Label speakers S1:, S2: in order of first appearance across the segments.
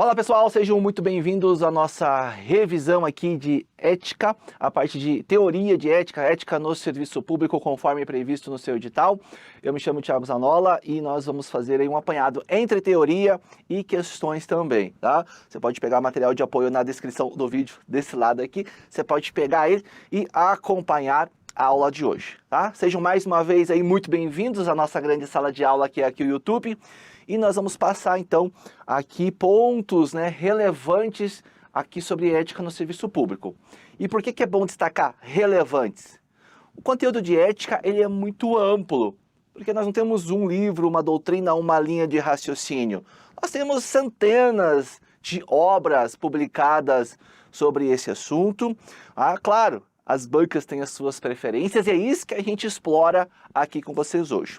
S1: Fala pessoal, sejam muito bem-vindos à nossa revisão aqui de ética, a parte de teoria de ética, ética no serviço público conforme previsto no seu edital. Eu me chamo Thiago Zanola e nós vamos fazer aí um apanhado entre teoria e questões também, tá? Você pode pegar material de apoio na descrição do vídeo desse lado aqui, você pode pegar ele e acompanhar a aula de hoje, tá? Sejam mais uma vez aí muito bem-vindos à nossa grande sala de aula que é aqui o YouTube. E nós vamos passar, então, aqui pontos relevantes aqui sobre ética no serviço público. E por que é bom destacar relevantes? O conteúdo de ética ele é muito amplo, porque nós não temos um livro, uma doutrina, uma linha de raciocínio. Nós temos centenas de obras publicadas sobre esse assunto. Claro, as bancas têm as suas preferências e é isso que a gente explora aqui com vocês hoje.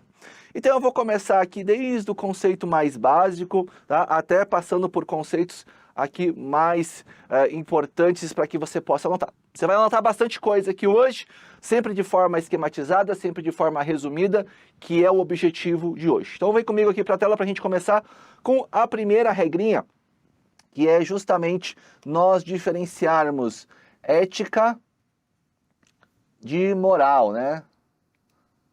S1: Então eu vou começar aqui desde o conceito mais básico, tá? Até passando por conceitos aqui mais importantes para que você possa anotar. Você vai anotar bastante coisa aqui hoje, sempre de forma esquematizada, sempre de forma resumida, que é o objetivo de hoje. Então vem comigo aqui para a tela para a gente começar com a primeira regrinha, que é justamente nós diferenciarmos ética de moral, né?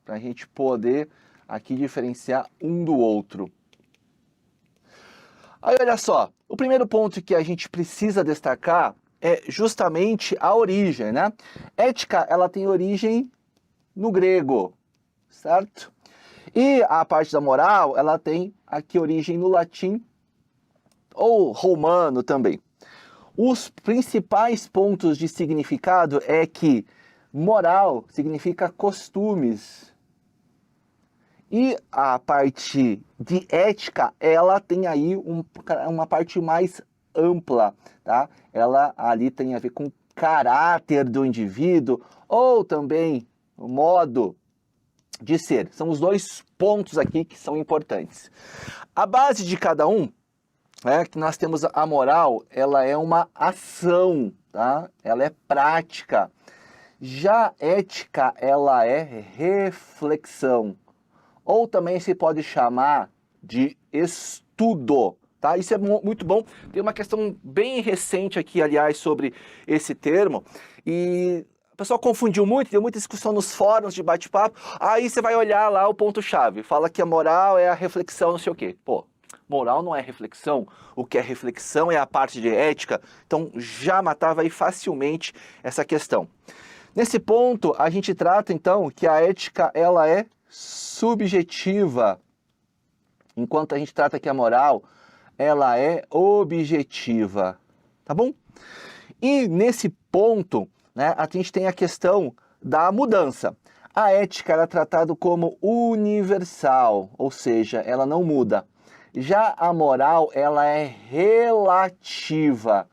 S1: Para a gente poder aqui diferenciar um do outro. Aí olha só, o primeiro ponto que a gente precisa destacar é justamente a origem, né? Ética, ela tem origem no grego, certo? E a parte da moral, ela tem aqui origem no latim ou romano também. Os principais pontos de significado é que moral significa costumes. E a parte de ética, ela tem aí uma parte mais ampla, tá? Ela ali tem a ver com o caráter do indivíduo ou também o modo de ser. São os dois pontos aqui que são importantes. A base de cada um, que nós temos a moral, ela é uma ação, tá? Ela é prática. Já a ética, ela é reflexão. Ou também se pode chamar de estudo, tá? Isso é muito bom. Tem uma questão bem recente aqui, aliás, sobre esse termo. E o pessoal confundiu muito, deu muita discussão nos fóruns de bate-papo. Aí você vai olhar lá o ponto-chave. Fala que a moral é a reflexão, não sei o quê. Pô, moral não é reflexão. O que é reflexão é a parte de ética. Então já matava aí facilmente essa questão. Nesse ponto, a gente trata, então, que a ética, ela é subjetiva, enquanto a gente trata que a moral, ela é objetiva, tá bom? E nesse ponto, né, a gente tem a questão da mudança. A ética ela é tratada como universal, ou seja, ela não muda. Já a moral, ela é relativa.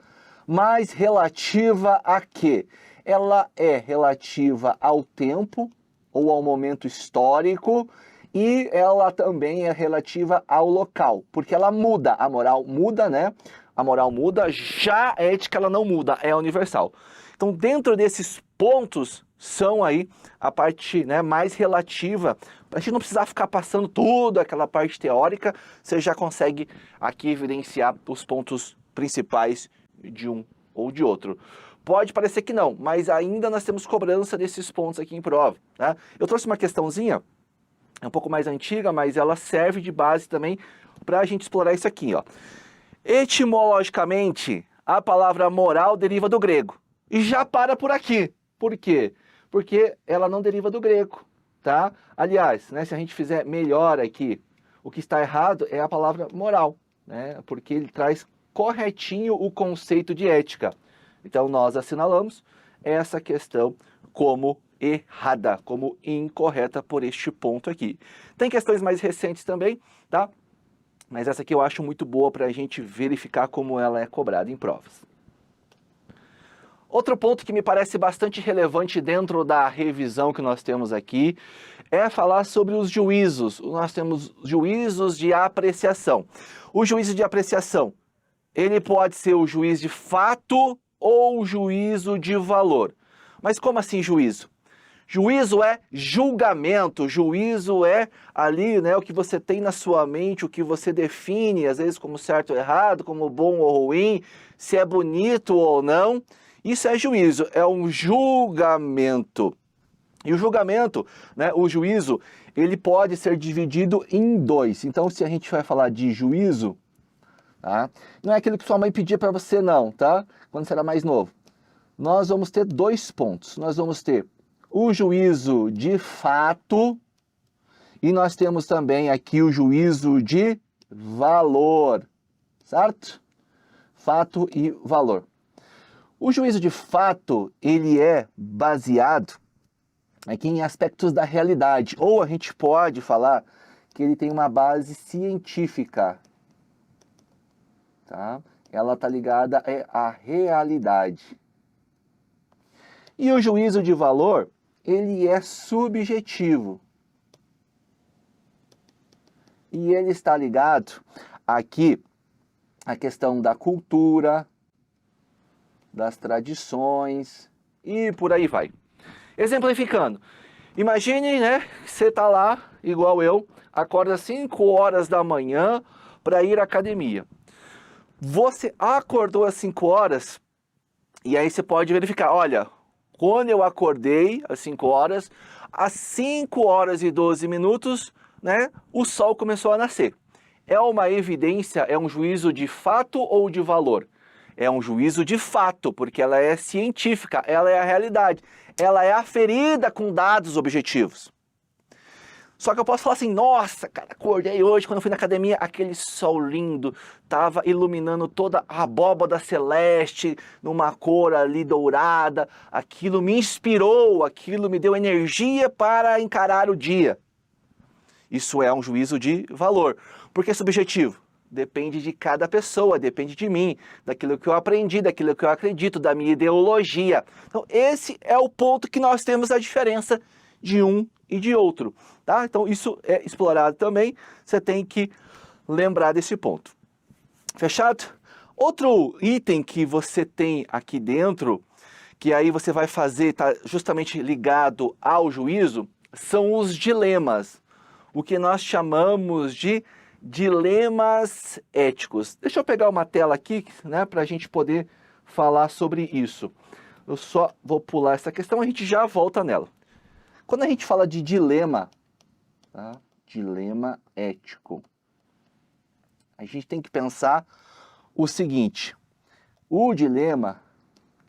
S1: Mas relativa a quê? Ela é relativa ao tempo, ou ao momento histórico, e ela também é relativa ao local, porque ela muda, a moral muda, né? A moral muda, já a ética ela não muda, é universal. Então, dentro desses pontos, são aí a parte mais relativa, a gente não precisar ficar passando tudo aquela parte teórica, você já consegue aqui evidenciar os pontos principais de um ou de outro. Pode parecer que não, mas ainda nós temos cobrança desses pontos aqui em prova, né? Eu trouxe uma questãozinha, é um pouco mais antiga, mas ela serve de base também para a gente explorar isso aqui, ó. Etimologicamente, a palavra moral deriva do grego. E já para por aqui. Por quê? Porque ela não deriva do grego, tá? Aliás, se a gente fizer melhor aqui, o que está errado é a palavra moral, né? Porque ele traz corretinho o conceito de ética. Então, nós assinalamos essa questão como errada, como incorreta por este ponto aqui. Tem questões mais recentes também, tá? Mas essa aqui eu acho muito boa para a gente verificar como ela é cobrada em provas. Outro ponto que me parece bastante relevante dentro da revisão que nós temos aqui é falar sobre os juízos. Nós temos juízos de apreciação. O juízo de apreciação, ele pode ser o juiz de fato ou juízo de valor. Mas como assim juízo? Juízo é julgamento, juízo é ali, né, o que você tem na sua mente, o que você define, às vezes como certo ou errado, como bom ou ruim, se é bonito ou não. Isso é juízo, é um julgamento. E o julgamento, né, o juízo, ele pode ser dividido em dois. Então, se a gente vai falar de juízo, tá? Não é aquilo que sua mãe pedia para você não, tá? Quando você era mais novo. Nós vamos ter dois pontos. Nós vamos ter o juízo de fato e nós temos também aqui o juízo de valor, certo? Fato e valor. O juízo de fato, ele é baseado aqui em aspectos da realidade, ou a gente pode falar que ele tem uma base científica, tá? Ela está ligada à realidade. E o juízo de valor, ele é subjetivo. E ele está ligado aqui à questão da cultura, das tradições e por aí vai. Exemplificando, imagine, né, que você está lá, igual eu, acorda às 5 horas da manhã para ir à academia. Você acordou às 5 horas e aí você pode verificar, olha, quando eu acordei às 5 horas, às 5 horas e 12 minutos, né, o sol começou a nascer. É uma evidência, é um juízo de fato ou de valor? É um juízo de fato, porque ela é científica, ela é a realidade, ela é aferida com dados objetivos. Só que eu posso falar assim, nossa, cara, acordei hoje quando eu fui na academia, aquele sol lindo, tava iluminando toda a abóbada celeste, numa cor ali dourada, aquilo me inspirou, aquilo me deu energia para encarar o dia. Isso é um juízo de valor. Por que subjetivo? Depende de cada pessoa, depende de mim, daquilo que eu aprendi, daquilo que eu acredito, da minha ideologia. Então, esse é o ponto que nós temos a diferença de um e de outro, tá? Então, isso é explorado também, você tem que lembrar desse ponto. Fechado? Outro item que você tem aqui dentro, que aí você vai fazer, tá justamente ligado ao juízo, são os dilemas. O que nós chamamos de dilemas éticos. Deixa eu pegar uma tela aqui, né, para a gente poder falar sobre isso. Eu só vou pular essa questão, a gente já volta nela. Quando a gente fala de dilema, tá? Dilema ético, a gente tem que pensar o seguinte: o dilema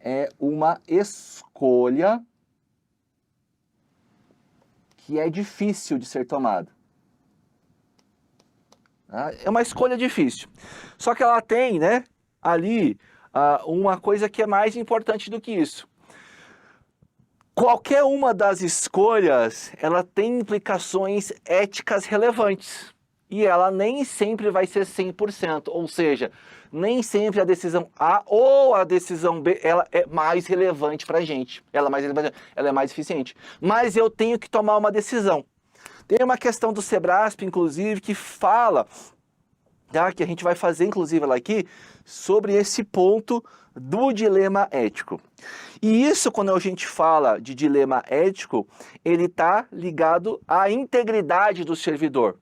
S1: é uma escolha que é difícil de ser tomada. É uma escolha difícil. Só que ela tem, né, ali uma coisa que é mais importante do que isso. Qualquer uma das escolhas, ela tem implicações éticas relevantes. E ela nem sempre vai ser 100%. Ou seja, nem sempre a decisão A ou a decisão B, ela é mais relevante para a gente. Ela é mais eficiente. Mas eu tenho que tomar uma decisão. Tem uma questão do Sebrasp, inclusive, que fala, tá, que a gente vai fazer, inclusive, ela aqui, sobre esse ponto do dilema ético. E isso, quando a gente fala de dilema ético, ele está ligado à integridade do servidor.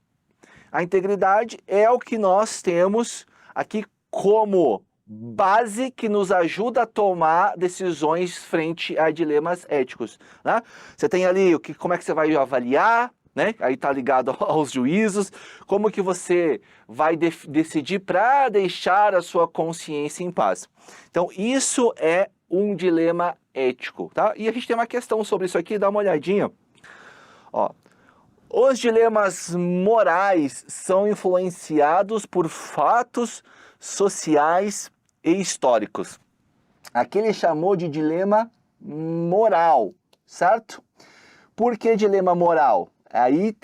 S1: A integridade é o que nós temos aqui como base que nos ajuda a tomar decisões frente a dilemas éticos, né? Você tem ali como é que você vai avaliar, né? Aí está ligado aos juízos, como que você vai decidir para deixar a sua consciência em paz. Então, isso é um dilema ético, tá? E a gente tem uma questão sobre isso aqui, dá uma olhadinha. Ó, os dilemas morais são influenciados por fatos sociais e históricos. Aqui ele chamou de dilema moral, certo? Por que dilema moral? Aí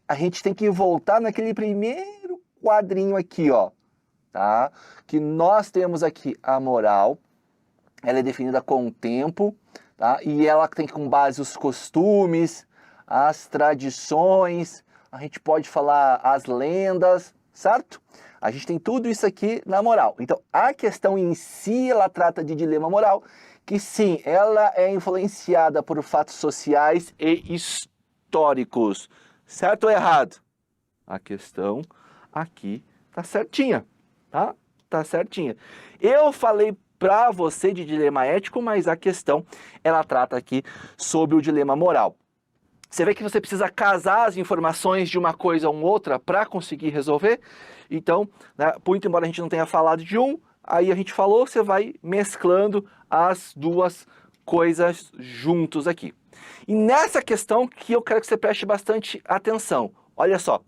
S1: a gente tem que voltar naquele primeiro quadrinho aqui, ó, tá? Que nós temos aqui a moral, ela é definida com o tempo, tá? E ela tem com base os costumes, as tradições, a gente pode falar as lendas, certo? A gente tem tudo isso aqui na moral. Então, a questão em si, ela trata de dilema moral, que sim, ela é influenciada por fatos sociais e históricos. Certo ou errado? A questão aqui tá certinha, tá? Tá certinha. Eu falei para você de dilema ético, mas a questão, ela trata aqui sobre o dilema moral. Você vê que você precisa casar as informações de uma coisa ou outra para conseguir resolver? Então, né, muito embora a gente não tenha falado de um, aí a gente falou, você vai mesclando as duas coisas juntos aqui. E nessa questão que eu quero que você preste bastante atenção. Olha só.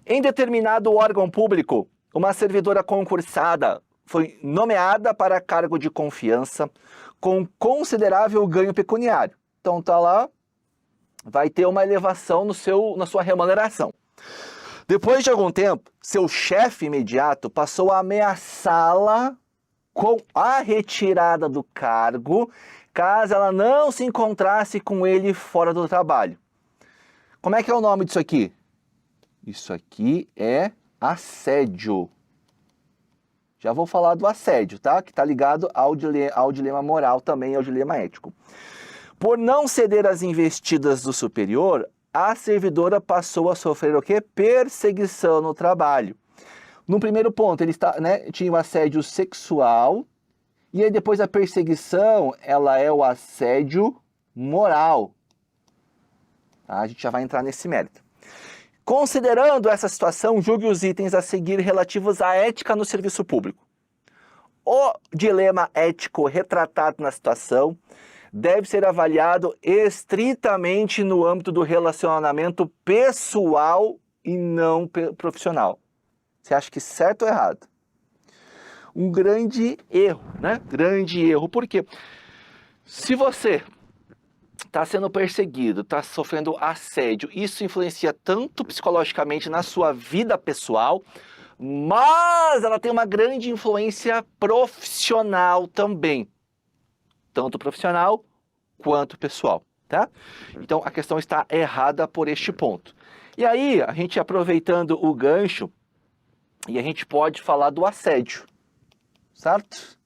S1: Em determinado órgão público, uma servidora concursada foi nomeada para cargo de confiança com considerável ganho pecuniário. Então tá lá, vai ter uma elevação na sua remuneração. Depois de algum tempo, seu chefe imediato passou a ameaçá-la com a retirada do cargo, caso ela não se encontrasse com ele fora do trabalho. Como é que é o nome disso aqui? Isso aqui é assédio. Já vou falar do assédio, tá? Que está ligado ao dilema moral também, ao dilema ético. Por não ceder às investidas do superior, a servidora passou a sofrer o quê? Perseguição no trabalho. No primeiro ponto, ele tinha o assédio sexual, e aí depois a perseguição, ela é o assédio moral. Tá? A gente já vai entrar nesse mérito. Considerando essa situação, julgue os itens a seguir relativos à ética no serviço público. O dilema ético retratado na situação deve ser avaliado estritamente no âmbito do relacionamento pessoal e não profissional. Você acha que certo ou errado? Um grande erro, né? Grande erro. Por quê? Se você está sendo perseguido, está sofrendo assédio, isso influencia tanto psicologicamente na sua vida pessoal, mas ela tem uma grande influência profissional também. Tanto profissional quanto pessoal, tá? Então a questão está errada por este ponto. E aí, a gente aproveitando o gancho, e a gente pode falar do assédio, certo?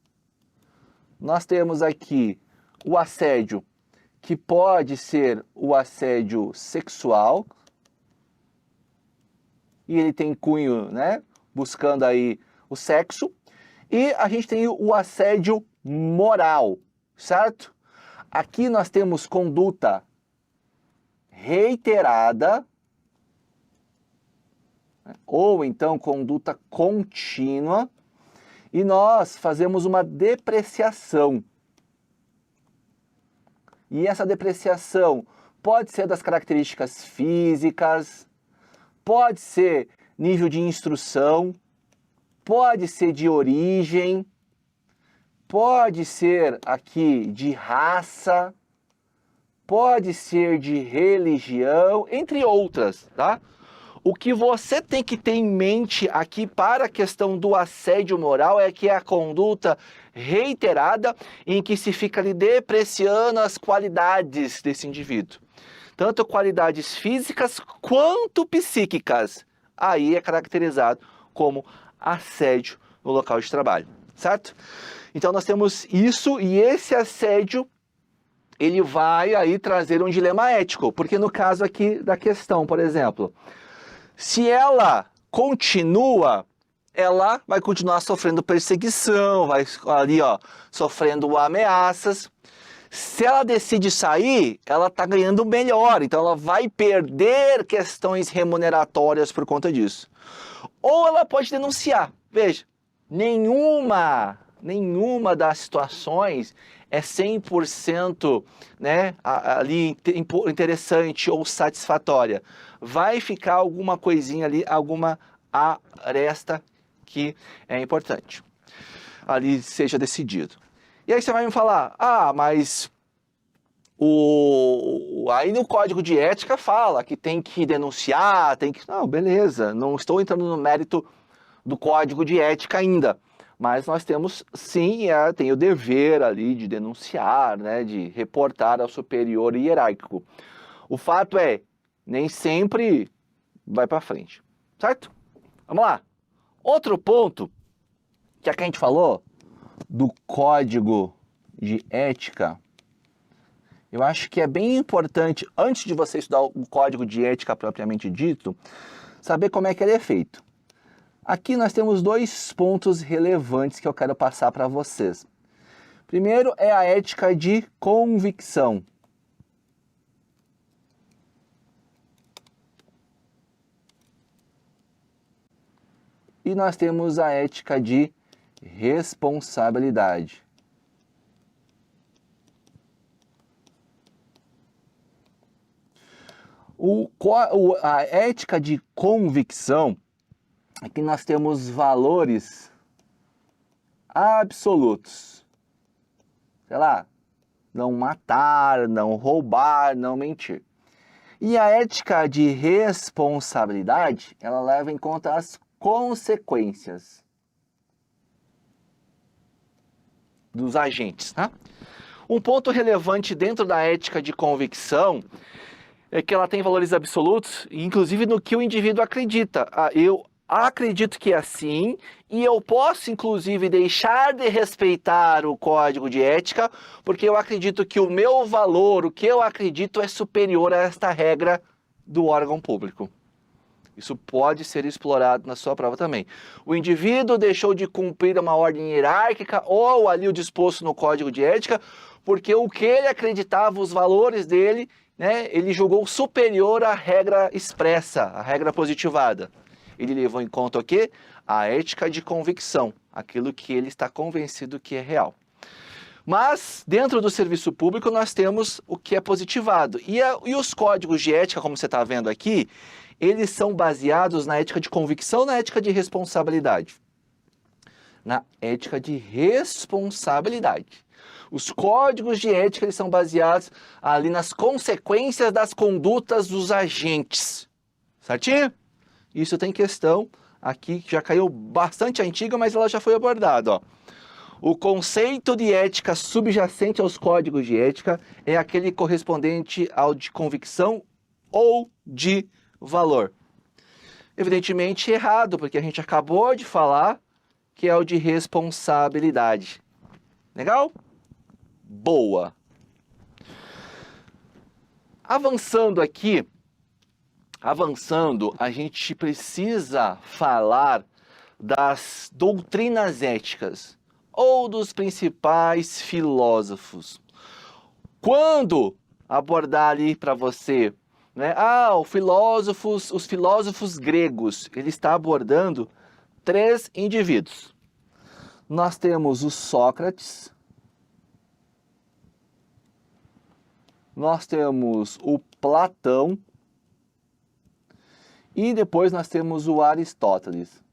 S1: Nós temos aqui o assédio, que pode ser o assédio sexual, e ele tem cunho, né, buscando aí o sexo, e a gente tem o assédio moral, certo? Aqui nós temos conduta reiterada, ou então conduta contínua, e nós fazemos uma depreciação. E essa depreciação pode ser das características físicas, pode ser nível de instrução, pode ser de origem, pode ser aqui de raça, pode ser de religião, entre outras, tá? O que você tem que ter em mente aqui para a questão do assédio moral é que é a conduta reiterada em que se fica ali depreciando as qualidades desse indivíduo. Tanto qualidades físicas quanto psíquicas. Aí é caracterizado como assédio no local de trabalho, certo? Então nós temos isso, e esse assédio, ele vai aí trazer um dilema ético, porque no caso aqui da questão, por exemplo, se ela continua, ela vai continuar sofrendo perseguição, vai ali, ó, sofrendo ameaças. Se ela decide sair, ela está ganhando melhor, então ela vai perder questões remuneratórias por conta disso. Ou ela pode denunciar. Veja, nenhuma das situações é 100%, né, ali interessante ou satisfatória. Vai ficar alguma coisinha ali, alguma aresta que é importante. Ali seja decidido. E aí você vai me falar, mas aí no código de ética fala que tem que denunciar, tem que... Não, beleza, não estou entrando no mérito do código de ética ainda. Mas nós temos, sim, tem o dever ali de denunciar, né, de reportar ao superior hierárquico. O fato é, nem sempre vai para frente, certo? Vamos lá. Outro ponto, que a gente falou do código de ética, eu acho que é bem importante, antes de você estudar o código de ética propriamente dito, saber como é que ele é feito. Aqui nós temos dois pontos relevantes que eu quero passar para vocês. Primeiro é a ética de convicção. E nós temos a ética de responsabilidade. A ética de convicção é que nós temos valores absolutos. Sei lá, não matar, não roubar, não mentir. E a ética de responsabilidade, ela leva em conta as consequências dos agentes, tá? Um ponto relevante dentro da ética de convicção é que ela tem valores absolutos, inclusive no que o indivíduo acredita. Eu acredito que é assim, e eu posso, inclusive, deixar de respeitar o código de ética, porque eu acredito que o meu valor, o que eu acredito, é superior a esta regra do órgão público. Isso pode ser explorado na sua prova também. O indivíduo deixou de cumprir uma ordem hierárquica ou ali o disposto no código de ética, porque o que ele acreditava, os valores dele, né, ele julgou superior à regra expressa, à regra positivada. Ele levou em conta o quê? A ética de convicção, aquilo que ele está convencido que é real. Mas, dentro do serviço público, nós temos o que é positivado. E os códigos de ética, como você está vendo aqui, eles são baseados na ética de convicção ou na ética de responsabilidade? Na ética de responsabilidade. Os códigos de ética eles são baseados ali nas consequências das condutas dos agentes. Certinho? Isso tem questão aqui que já caiu bastante antiga, mas ela já foi abordada. Ó. O conceito de ética subjacente aos códigos de ética é aquele correspondente ao de convicção ou de valor. Evidentemente errado, porque a gente acabou de falar que é o de responsabilidade. Legal? Boa. Avançando aqui, a gente precisa falar das doutrinas éticas ou dos principais filósofos. Quando abordar ali para você, né? Os filósofos gregos, ele está abordando 3 indivíduos. Nós temos o Sócrates, nós temos o Platão e depois nós temos o Aristóteles.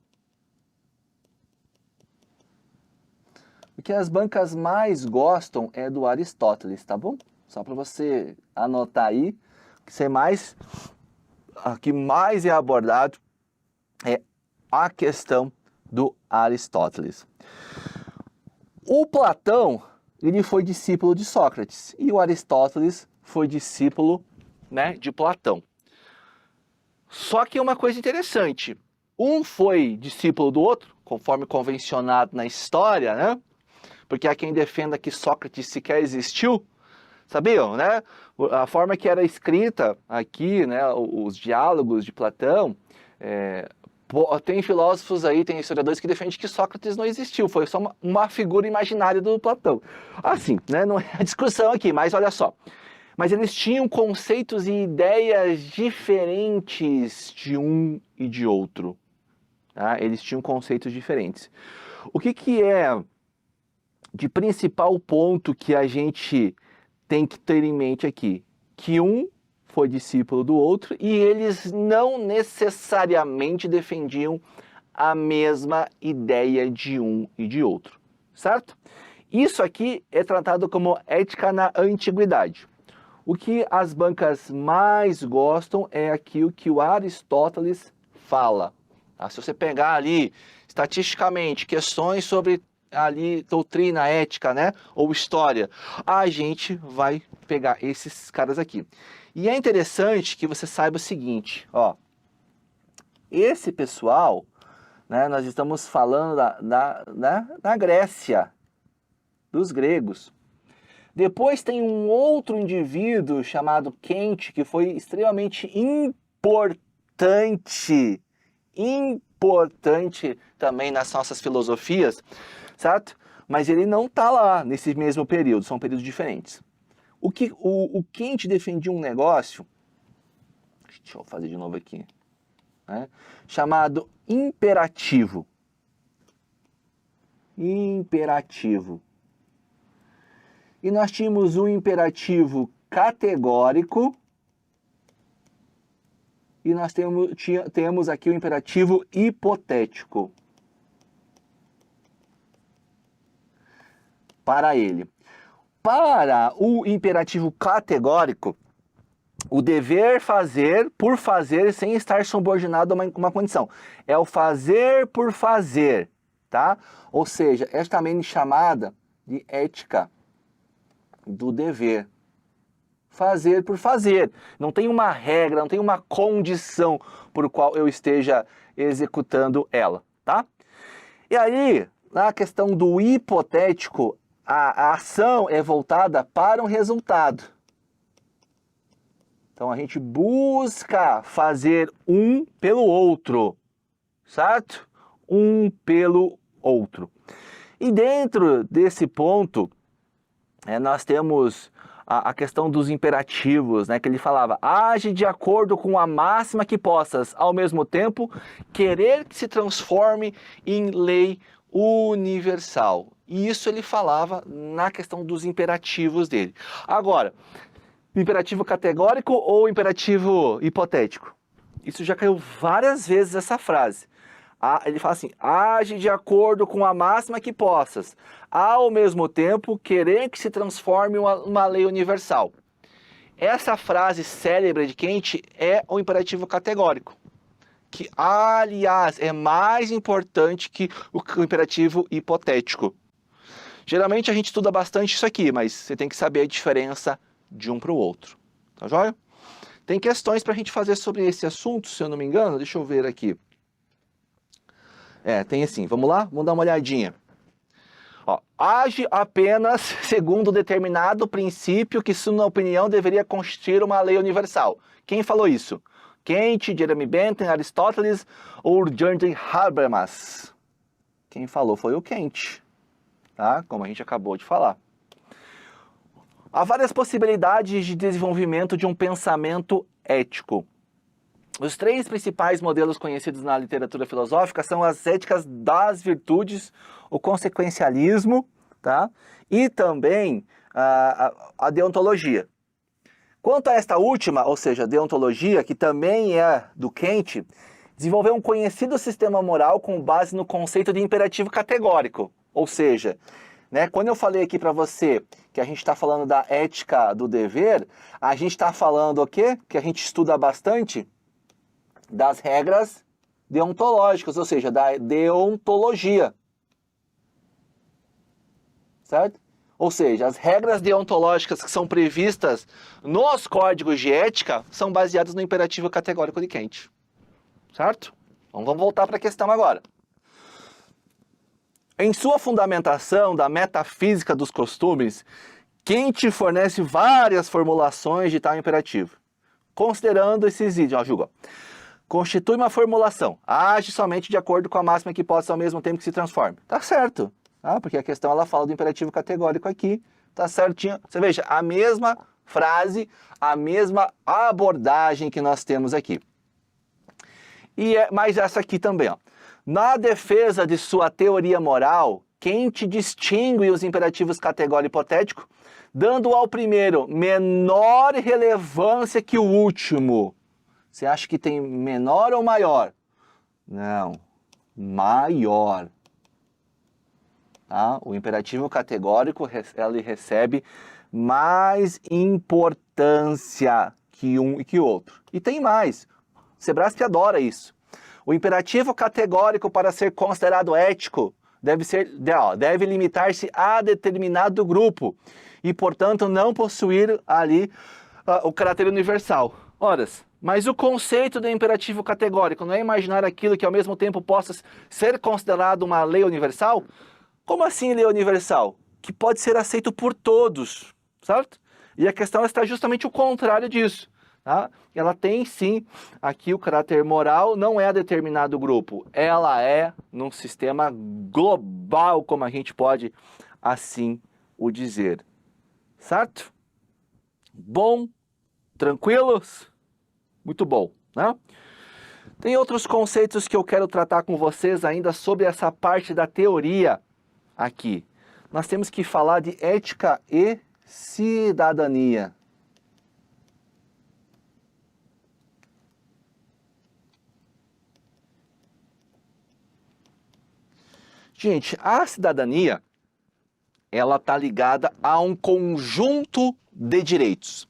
S1: O que as bancas mais gostam é do Aristóteles, tá bom? Só para você anotar aí, que mais é abordado é a questão do Aristóteles. O Platão, ele foi discípulo de Sócrates e o Aristóteles foi discípulo, né, de Platão. Só que uma coisa interessante, um foi discípulo do outro, conforme convencionado na história, né? Porque há quem defenda que Sócrates sequer existiu, sabiam, né? A forma que era escrita aqui, né, os diálogos de Platão, tem filósofos aí, tem historiadores que defendem que Sócrates não existiu, foi só uma figura imaginária do Platão. Assim, né, não é a discussão aqui, mas olha só. Mas eles tinham conceitos e ideias diferentes de um e de outro. Tá? Eles tinham conceitos diferentes. O que é de principal ponto que a gente tem que ter em mente aqui? Que um foi discípulo do outro e eles não necessariamente defendiam a mesma ideia de um e de outro, certo? Isso aqui é tratado como ética na antiguidade. O que as bancas mais gostam é aquilo que o Aristóteles fala. Tá? Se você pegar ali, estatisticamente, questões sobre ali doutrina, ética, né, ou história, a gente vai pegar esses caras aqui. E é interessante que você saiba o seguinte, ó, esse pessoal, né, nós estamos falando da Grécia, dos gregos. Depois tem um outro indivíduo chamado Kant, que foi extremamente importante também nas nossas filosofias, certo? Mas ele não está lá nesse mesmo período, são períodos diferentes. O Kant defendia um negócio, deixa eu fazer de novo aqui, né? Chamado imperativo. Imperativo. E nós tínhamos um imperativo categórico e nós temos aqui o imperativo hipotético. Para ele. Para o imperativo categórico, o dever fazer por fazer sem estar subordinado a uma condição. É o fazer por fazer, tá? Ou seja, é também chamada de ética do dever. Fazer por fazer. Não tem uma regra, não tem uma condição por qual eu esteja executando ela, tá? E aí, na questão do hipotético, a ação é voltada para um resultado. Então a gente busca fazer um pelo outro, certo? Um pelo outro. E dentro desse ponto, nós temos a questão dos imperativos, né, que ele falava: age de acordo com a máxima que possas, ao mesmo tempo, querer que se transforme em lei universal. E isso ele falava na questão dos imperativos dele. Agora, imperativo categórico ou imperativo hipotético? Isso já caiu várias vezes essa frase. Ele fala assim: age de acordo com a máxima que possas, ao mesmo tempo querer que se transforme uma lei universal. Essa frase célebre de Kant é o imperativo categórico, que, aliás, é mais importante que o imperativo hipotético. Geralmente a gente estuda bastante isso aqui, mas você tem que saber a diferença de um para o outro. Tá joia? Tem questões para a gente fazer sobre esse assunto, se eu não me engano. Deixa eu ver aqui. Tem assim. Vamos lá? Vamos dar uma olhadinha. Ó, age apenas segundo determinado princípio que, sua opinião, deveria constituir uma lei universal. Quem falou isso? Kant, Jeremy Bentham, Aristóteles ou Jürgen Habermas? Quem falou foi o Kant, tá? Como a gente acabou de falar. Há várias possibilidades de desenvolvimento de um pensamento ético. Os 3 principais modelos conhecidos na literatura filosófica são as éticas das virtudes, o consequencialismo, tá? E também a deontologia. Quanto a esta última, ou seja, a deontologia, que também é do Kant, desenvolveu um conhecido sistema moral com base no conceito de imperativo categórico. Ou seja, né, quando eu falei aqui para você que a gente está falando da ética do dever, a gente está falando o quê? Que a gente estuda bastante das regras deontológicas, ou seja, da deontologia. Certo? Ou seja, as regras deontológicas que são previstas nos códigos de ética são baseadas no imperativo categórico de Kant. Certo? Então vamos voltar para a questão agora. Em sua fundamentação da metafísica dos costumes, Kant fornece várias formulações de tal imperativo. Considerando esses itens, julga. Constitui uma formulação. Age somente de acordo com a máxima que possa ao mesmo tempo que se transforme. Tá certo. Porque a questão ela fala do imperativo categórico aqui. Tá certinho. Você veja, a mesma frase, a mesma abordagem que nós temos aqui. Mas essa aqui também, ó. Na defesa de sua teoria moral, Kant distingue os imperativos categórico e hipotético, dando ao primeiro menor relevância que o último. Você acha que tem menor ou maior? Não, maior. Tá? O imperativo categórico ele recebe mais importância que um e que o outro. E tem mais. Sebrasp adora isso. O imperativo categórico, para ser considerado ético, deve limitar-se a determinado grupo e, portanto, não possuir ali o caráter universal. Ora, mas o conceito do imperativo categórico não é imaginar aquilo que ao mesmo tempo possa ser considerado uma lei universal? Como assim lei universal? Que pode ser aceito por todos. certo? E a questão está justamente o contrário disso. Tá? Ela tem sim aqui o caráter moral, não é a determinado grupo, ela é num sistema global, como a gente pode assim o dizer. Certo? Bom? Tranquilos? Muito bom, né? Tem outros conceitos que eu quero tratar com vocês ainda sobre essa parte da teoria aqui. Nós temos que falar de ética e cidadania. Gente, a cidadania, ela está ligada a um conjunto de direitos.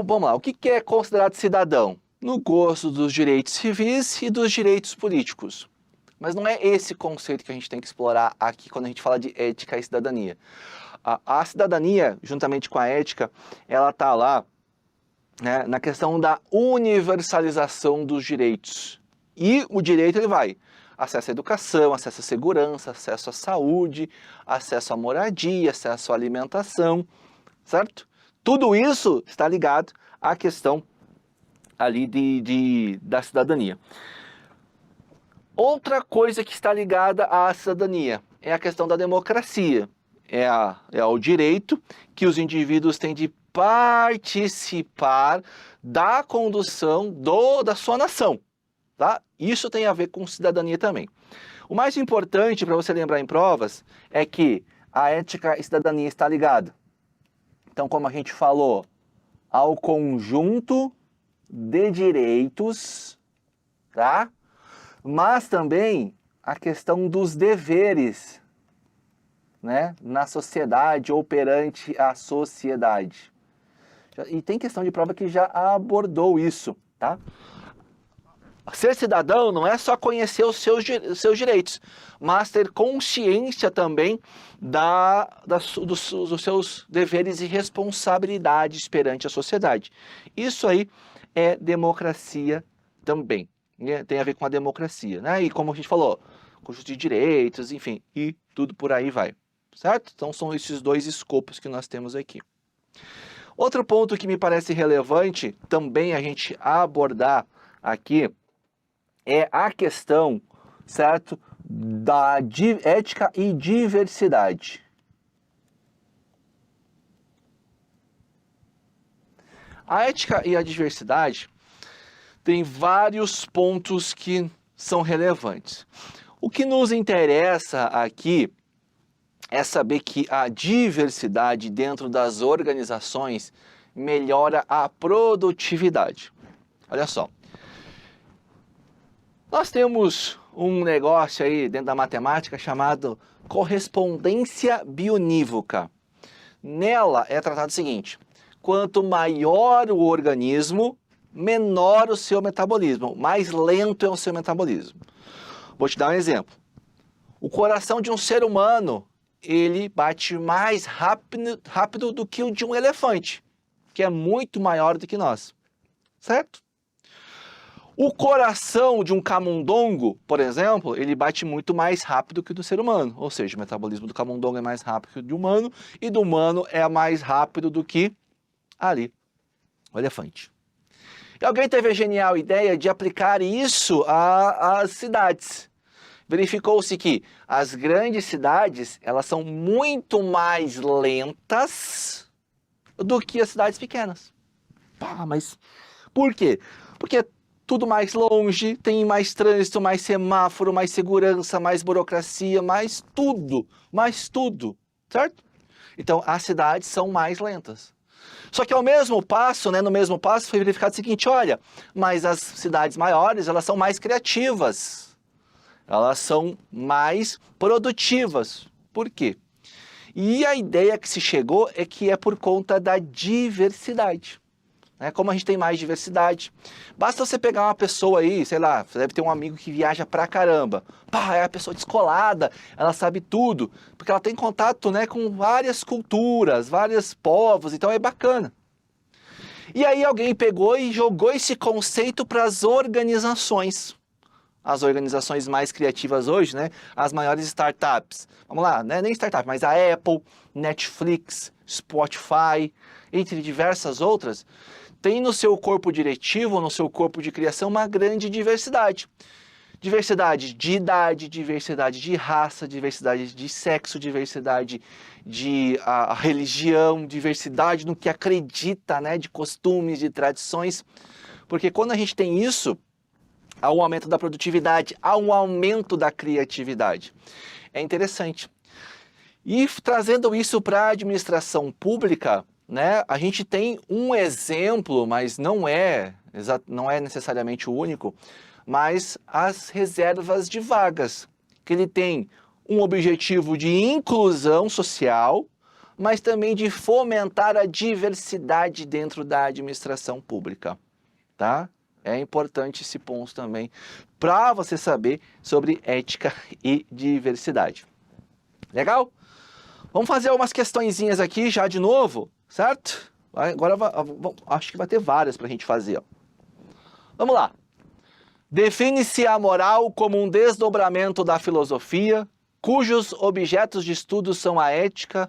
S1: Vamos lá, o que é considerado cidadão? No gosto dos direitos civis e dos direitos políticos. Mas não é esse conceito que a gente tem que explorar aqui quando a gente fala de ética e cidadania. A cidadania, juntamente com a ética, ela está lá, né, na questão da universalização dos direitos. E o direito ele vai acesso à educação, acesso à segurança, acesso à saúde, acesso à moradia, acesso à alimentação, certo? Tudo isso está ligado à questão ali da cidadania. Outra coisa que está ligada à cidadania é a questão da democracia. É o direito que os indivíduos têm de participar da condução da sua nação. Tá? Isso tem a ver com cidadania também. O mais importante para você lembrar em provas é que a ética e cidadania está ligada. Então, como a gente falou, ao conjunto de direitos, tá? Mas também a questão dos deveres, né, na sociedade ou perante a sociedade. E tem questão de prova que já abordou isso, tá? Ser cidadão não é só conhecer os seus direitos, mas ter consciência também dos seus deveres e responsabilidades perante a sociedade. Isso aí é democracia também, né? Tem a ver com a democracia, né? E como a gente falou, conjunto de direitos, enfim, e tudo por aí vai, certo? Então são esses dois escopos que nós temos aqui. Outro ponto que me parece relevante também a gente abordar aqui é a questão, certo, da ética e diversidade. A ética e a diversidade tem vários pontos que são relevantes. O que nos interessa aqui é saber que a diversidade dentro das organizações melhora a produtividade. Olha só. Nós temos um negócio aí dentro da matemática chamado correspondência bionívoca. Nela é tratado o seguinte: quanto maior o organismo, menor o seu metabolismo, mais lento é o seu metabolismo. Vou te dar um exemplo. O coração de um ser humano, ele bate mais rápido do que o de um elefante, que é muito maior do que nós, certo? O coração de um camundongo, por exemplo, ele bate muito mais rápido que o do ser humano. Ou seja, o metabolismo do camundongo é mais rápido que o do humano, e do humano é mais rápido do que ali, o elefante. E alguém teve a genial ideia de aplicar isso às cidades. Verificou-se que as grandes cidades, elas são muito mais lentas do que as cidades pequenas. Pá, mas por quê? Porque tudo mais longe, tem mais trânsito, mais semáforo, mais segurança, mais burocracia, mais tudo, certo? Então, as cidades são mais lentas. Só que ao mesmo passo, né, no mesmo passo, foi verificado o seguinte: olha, mas as cidades maiores, elas são mais criativas, elas são mais produtivas. Por quê? E a ideia que se chegou é que é por conta da diversidade. Como a gente tem mais diversidade, basta você pegar uma pessoa aí, sei lá, você deve ter um amigo que viaja pra caramba. Pá, é a pessoa descolada, ela sabe tudo, porque ela tem contato, né, com várias culturas, vários povos, então é bacana. E aí alguém pegou e jogou esse conceito para as organizações. As organizações mais criativas hoje, né, as maiores startups. Vamos lá, né, nem startup, mas a Apple, Netflix, Spotify, entre diversas outras, tem no seu corpo diretivo, no seu corpo de criação, uma grande diversidade. Diversidade de idade, diversidade de raça, diversidade de sexo, diversidade de religião, diversidade no que acredita, né, de costumes, de tradições. Porque quando a gente tem isso, há um aumento da produtividade, há um aumento da criatividade. É interessante. E trazendo isso para a administração pública, né, a gente tem um exemplo, mas não é necessariamente o único, mas as reservas de vagas, que ele tem um objetivo de inclusão social, mas também de fomentar a diversidade dentro da administração pública, tá? É importante esse ponto também para você saber sobre ética e diversidade. Legal? Vamos fazer algumas questõezinhas aqui já de novo, certo? Agora acho que vai ter várias para a gente fazer. Ó. Vamos lá. Define-se a moral como um desdobramento da filosofia, cujos objetos de estudo são a ética,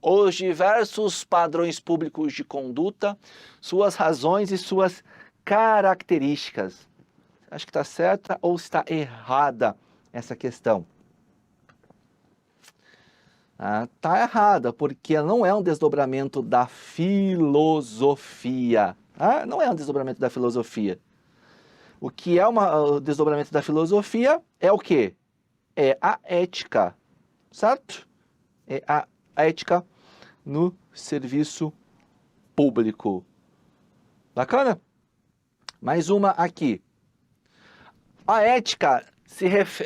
S1: os diversos padrões públicos de conduta, suas razões e suas características. Acho que está certa ou está errada essa questão? Está errada, porque não é um desdobramento da filosofia. Não é um desdobramento da filosofia. O que é o desdobramento da filosofia é o quê? É a ética, certo? É a ética no serviço público. Bacana? Mais uma aqui. A ética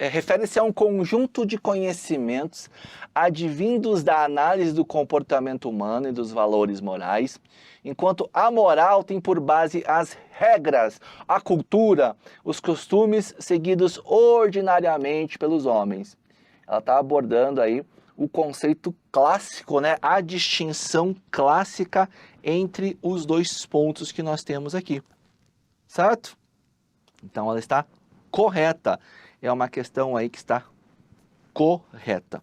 S1: refere-se a um conjunto de conhecimentos advindos da análise do comportamento humano e dos valores morais, enquanto a moral tem por base as regras, a cultura, os costumes seguidos ordinariamente pelos homens. Ela está abordando aí o conceito clássico, né? A distinção clássica entre os dois pontos que nós temos aqui, certo? Então ela está correta. É uma questão aí que está correta.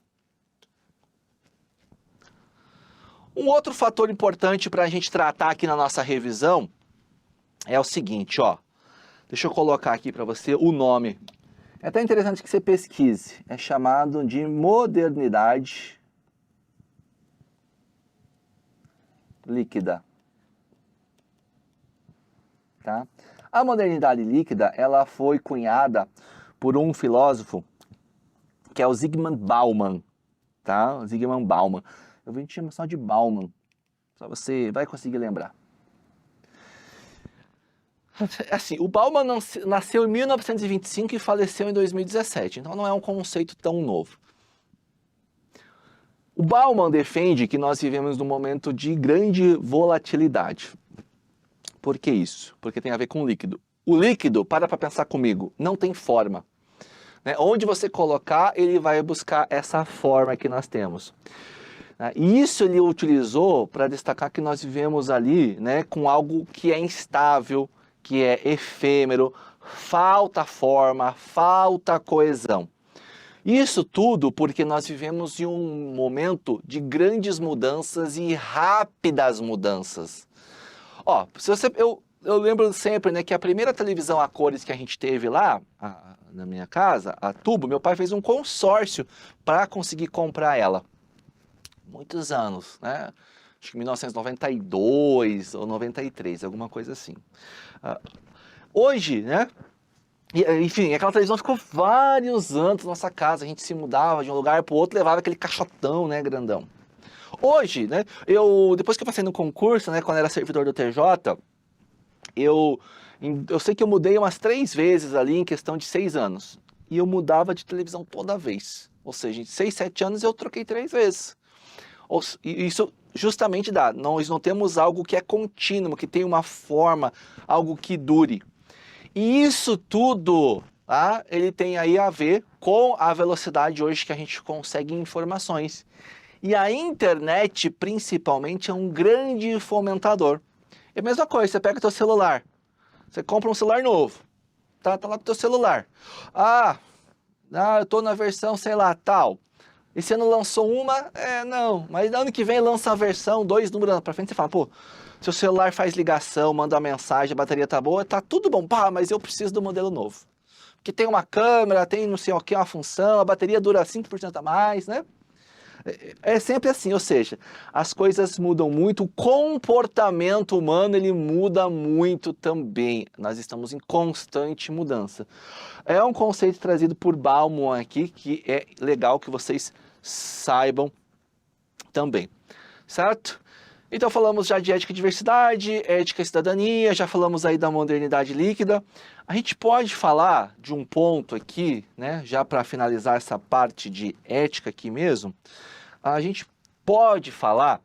S1: Um outro fator importante para a gente tratar aqui na nossa revisão é o seguinte, ó. Deixa eu colocar aqui para você o nome. É até interessante que você pesquise. É chamado de modernidade líquida. Tá? A modernidade líquida, ela foi cunhada por um filósofo que é o Zygmunt Bauman, tá? Zygmunt Bauman. Eu vou te chamar só de Bauman, só você vai conseguir lembrar. Assim, o Bauman nasceu em 1925 e faleceu em 2017, então não é um conceito tão novo. O Bauman defende que nós vivemos num momento de grande volatilidade. Por que isso? Porque tem a ver com líquido. O líquido, para pensar comigo, não tem forma. Né? Onde você colocar, ele vai buscar essa forma que nós temos. E isso ele utilizou para destacar que nós vivemos ali, né, com algo que é instável, que é efêmero, falta forma, falta coesão. Isso tudo porque nós vivemos em um momento de grandes mudanças e rápidas mudanças. Ó, eu lembro sempre, né, que a primeira televisão a cores que a gente teve lá, na minha casa, a tubo, meu pai fez um consórcio para conseguir comprar ela. Muitos anos, né? Acho que 1992 ou 93, alguma coisa assim. Hoje, né? Enfim, aquela televisão ficou vários anos na nossa casa. A gente se mudava de um lugar para o outro, levava aquele caixotão, né, grandão. Hoje, né? Depois que eu passei no concurso, né, quando era servidor do TJ, eu sei que eu mudei umas 3 vezes ali em questão de 6 anos. E eu mudava de televisão toda vez. Ou seja, em 6, 7 anos eu troquei 3 vezes. Isso justamente nós não temos algo que é contínuo, que tem uma forma, algo que dure. E isso tudo, tá, ele tem aí a ver com a velocidade hoje que a gente consegue informações. E a internet, principalmente, é um grande fomentador. É a mesma coisa, você pega o teu celular, você compra um celular novo, tá lá com o teu celular. Eu tô na versão, sei lá, tal. Esse ano lançou uma, não, mas ano que vem lança a versão, 2 números pra frente, você fala, pô, seu celular faz ligação, manda uma mensagem, a bateria tá boa, tá tudo bom, pá, mas eu preciso do modelo novo. Porque tem uma câmera, tem não sei o que, uma função, a bateria dura 5% a mais, né? É sempre assim, ou seja, as coisas mudam muito, o comportamento humano ele muda muito também. Nós estamos em constante mudança. É um conceito trazido por Bauman aqui, que é legal que vocês saibam também, certo? Então falamos já de ética e diversidade, ética e cidadania, já falamos aí da modernidade líquida. A gente pode falar de um ponto aqui, né, já para finalizar essa parte de ética aqui mesmo, a gente pode falar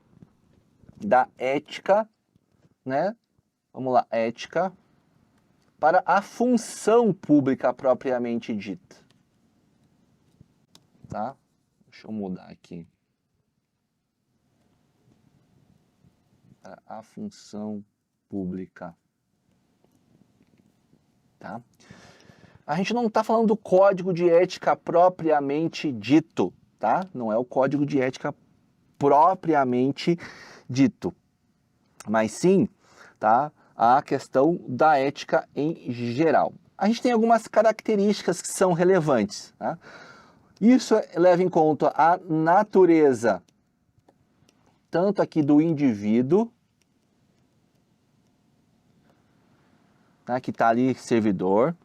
S1: da ética, né? Vamos lá, ética para a função pública propriamente dita. Tá? Deixa eu mudar aqui. Para a função pública. Tá? A gente não está falando do código de ética propriamente dito, tá? Não é o código de ética propriamente dito, mas sim, tá? A questão da ética em geral. A gente tem algumas características que são relevantes, tá? Isso leva em conta a natureza, tanto aqui do indivíduo, né, que está ali servidor,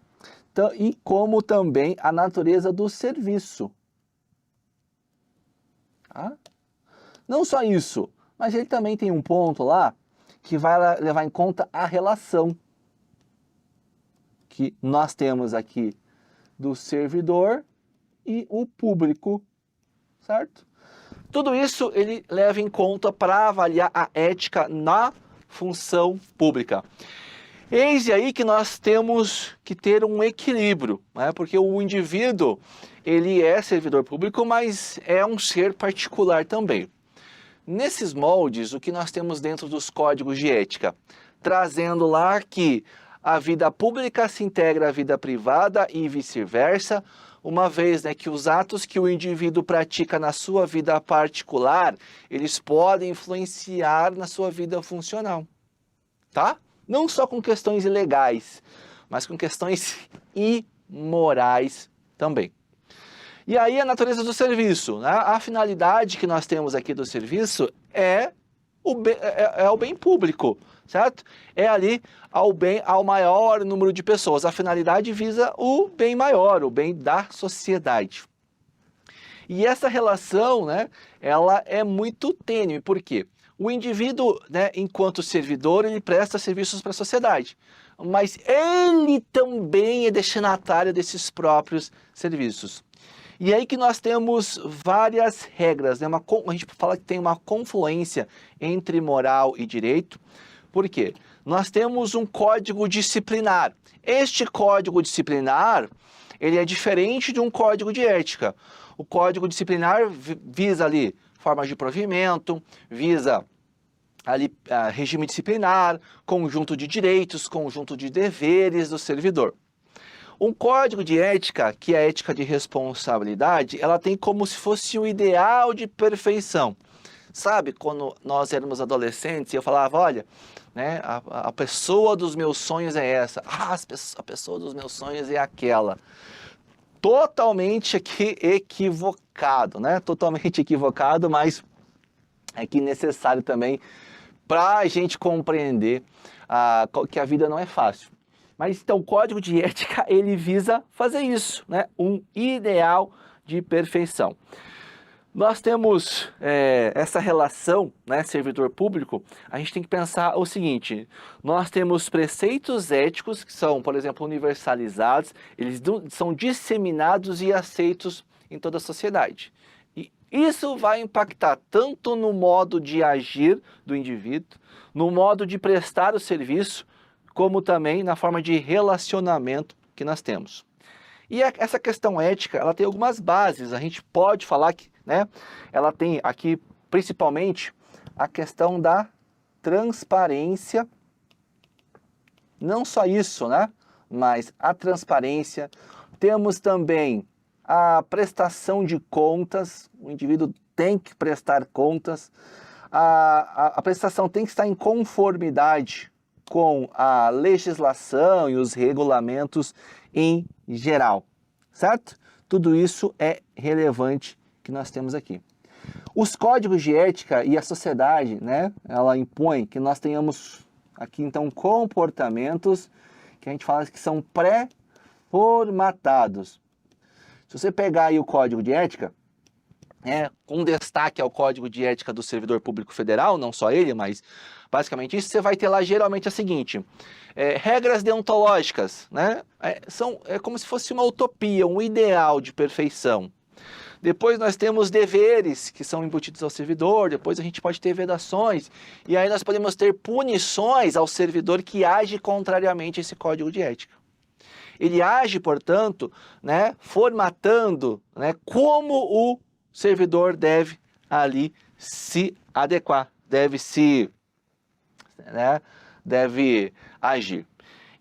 S1: e como também a natureza do serviço. Tá? Não só isso, mas ele também tem um ponto lá que vai levar em conta a relação que nós temos aqui do servidor e o público, certo? Tudo isso ele leva em conta para avaliar a ética na função pública. Eis aí que nós temos que ter um equilíbrio, né? Porque o indivíduo, ele é servidor público, mas é um ser particular também. Nesses moldes, o que nós temos dentro dos códigos de ética? Trazendo lá que a vida pública se integra à vida privada e vice-versa, uma vez, né, que os atos que o indivíduo pratica na sua vida particular, eles podem influenciar na sua vida funcional, tá? Não só com questões ilegais, mas com questões imorais também. E aí a natureza do serviço, né? A finalidade que nós temos aqui do serviço é o bem público, certo? É ali ao maior número de pessoas. A finalidade visa o bem maior, o bem da sociedade. E essa relação, né, ela é muito tênue, por quê? O indivíduo, né, enquanto servidor, ele presta serviços para a sociedade, mas ele também é destinatário desses próprios serviços. E aí que nós temos várias regras, né? A gente fala que tem uma confluência entre moral e direito. Por quê? Nós temos um código disciplinar. Este código disciplinar, ele é diferente de um código de ética. O código disciplinar visa ali formas de provimento, visa ali regime disciplinar, conjunto de direitos, conjunto de deveres do servidor. Um código de ética, que é a ética de responsabilidade, ela tem como se fosse o ideal de perfeição. Sabe, quando nós éramos adolescentes, eu falava, olha, né, a pessoa dos meus sonhos é essa, a pessoa dos meus sonhos é aquela. Totalmente aqui equivocado, né? Totalmente equivocado, mas é que necessário também para a gente compreender que a vida não é fácil. Mas então o código de ética ele visa fazer isso, né? Um ideal de perfeição. Nós temos essa relação, né, servidor público, a gente tem que pensar o seguinte, nós temos preceitos éticos que são, por exemplo, universalizados, eles são disseminados e aceitos em toda a sociedade. E isso vai impactar tanto no modo de agir do indivíduo, no modo de prestar o serviço, como também na forma de relacionamento que nós temos. E essa questão ética, ela tem algumas bases, a gente pode falar que, né, ela tem aqui principalmente a questão da transparência, não só isso, né, mas a transparência, temos também a prestação de contas, o indivíduo tem que prestar contas, a prestação tem que estar em conformidade com a legislação e os regulamentos em geral, certo? Tudo isso é relevante que nós temos aqui. Os códigos de ética e a sociedade, né, ela impõe que nós tenhamos aqui, então, comportamentos que a gente fala que são pré-formatados. Se você pegar aí o código de ética, com destaque ao código de ética do servidor público federal, não só ele, mas basicamente isso, você vai ter lá geralmente a seguinte, regras deontológicas, né, é como se fosse uma utopia, um ideal de perfeição. Depois nós temos deveres que são embutidos ao servidor, depois a gente pode ter vedações, e aí nós podemos ter punições ao servidor que age contrariamente a esse código de ética. Ele age, portanto, né, formatando, né, como o servidor deve ali se adequar, deve agir.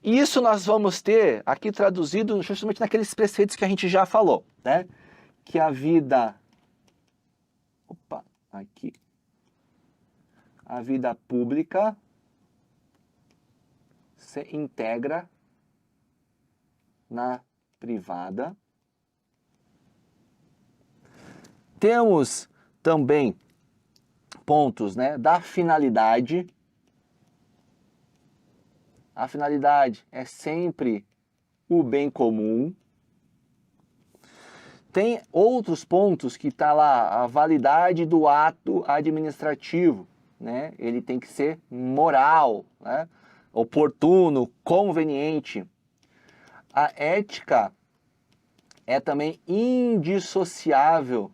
S1: E isso nós vamos ter aqui traduzido justamente naqueles preceitos que a gente já falou, né? Que a vida pública se integra na privada. Temos também pontos, né, da finalidade. A finalidade é sempre o bem comum. Tem outros pontos que está lá, a validade do ato administrativo, né? Ele tem que ser moral, né? Oportuno, conveniente. A ética é também indissociável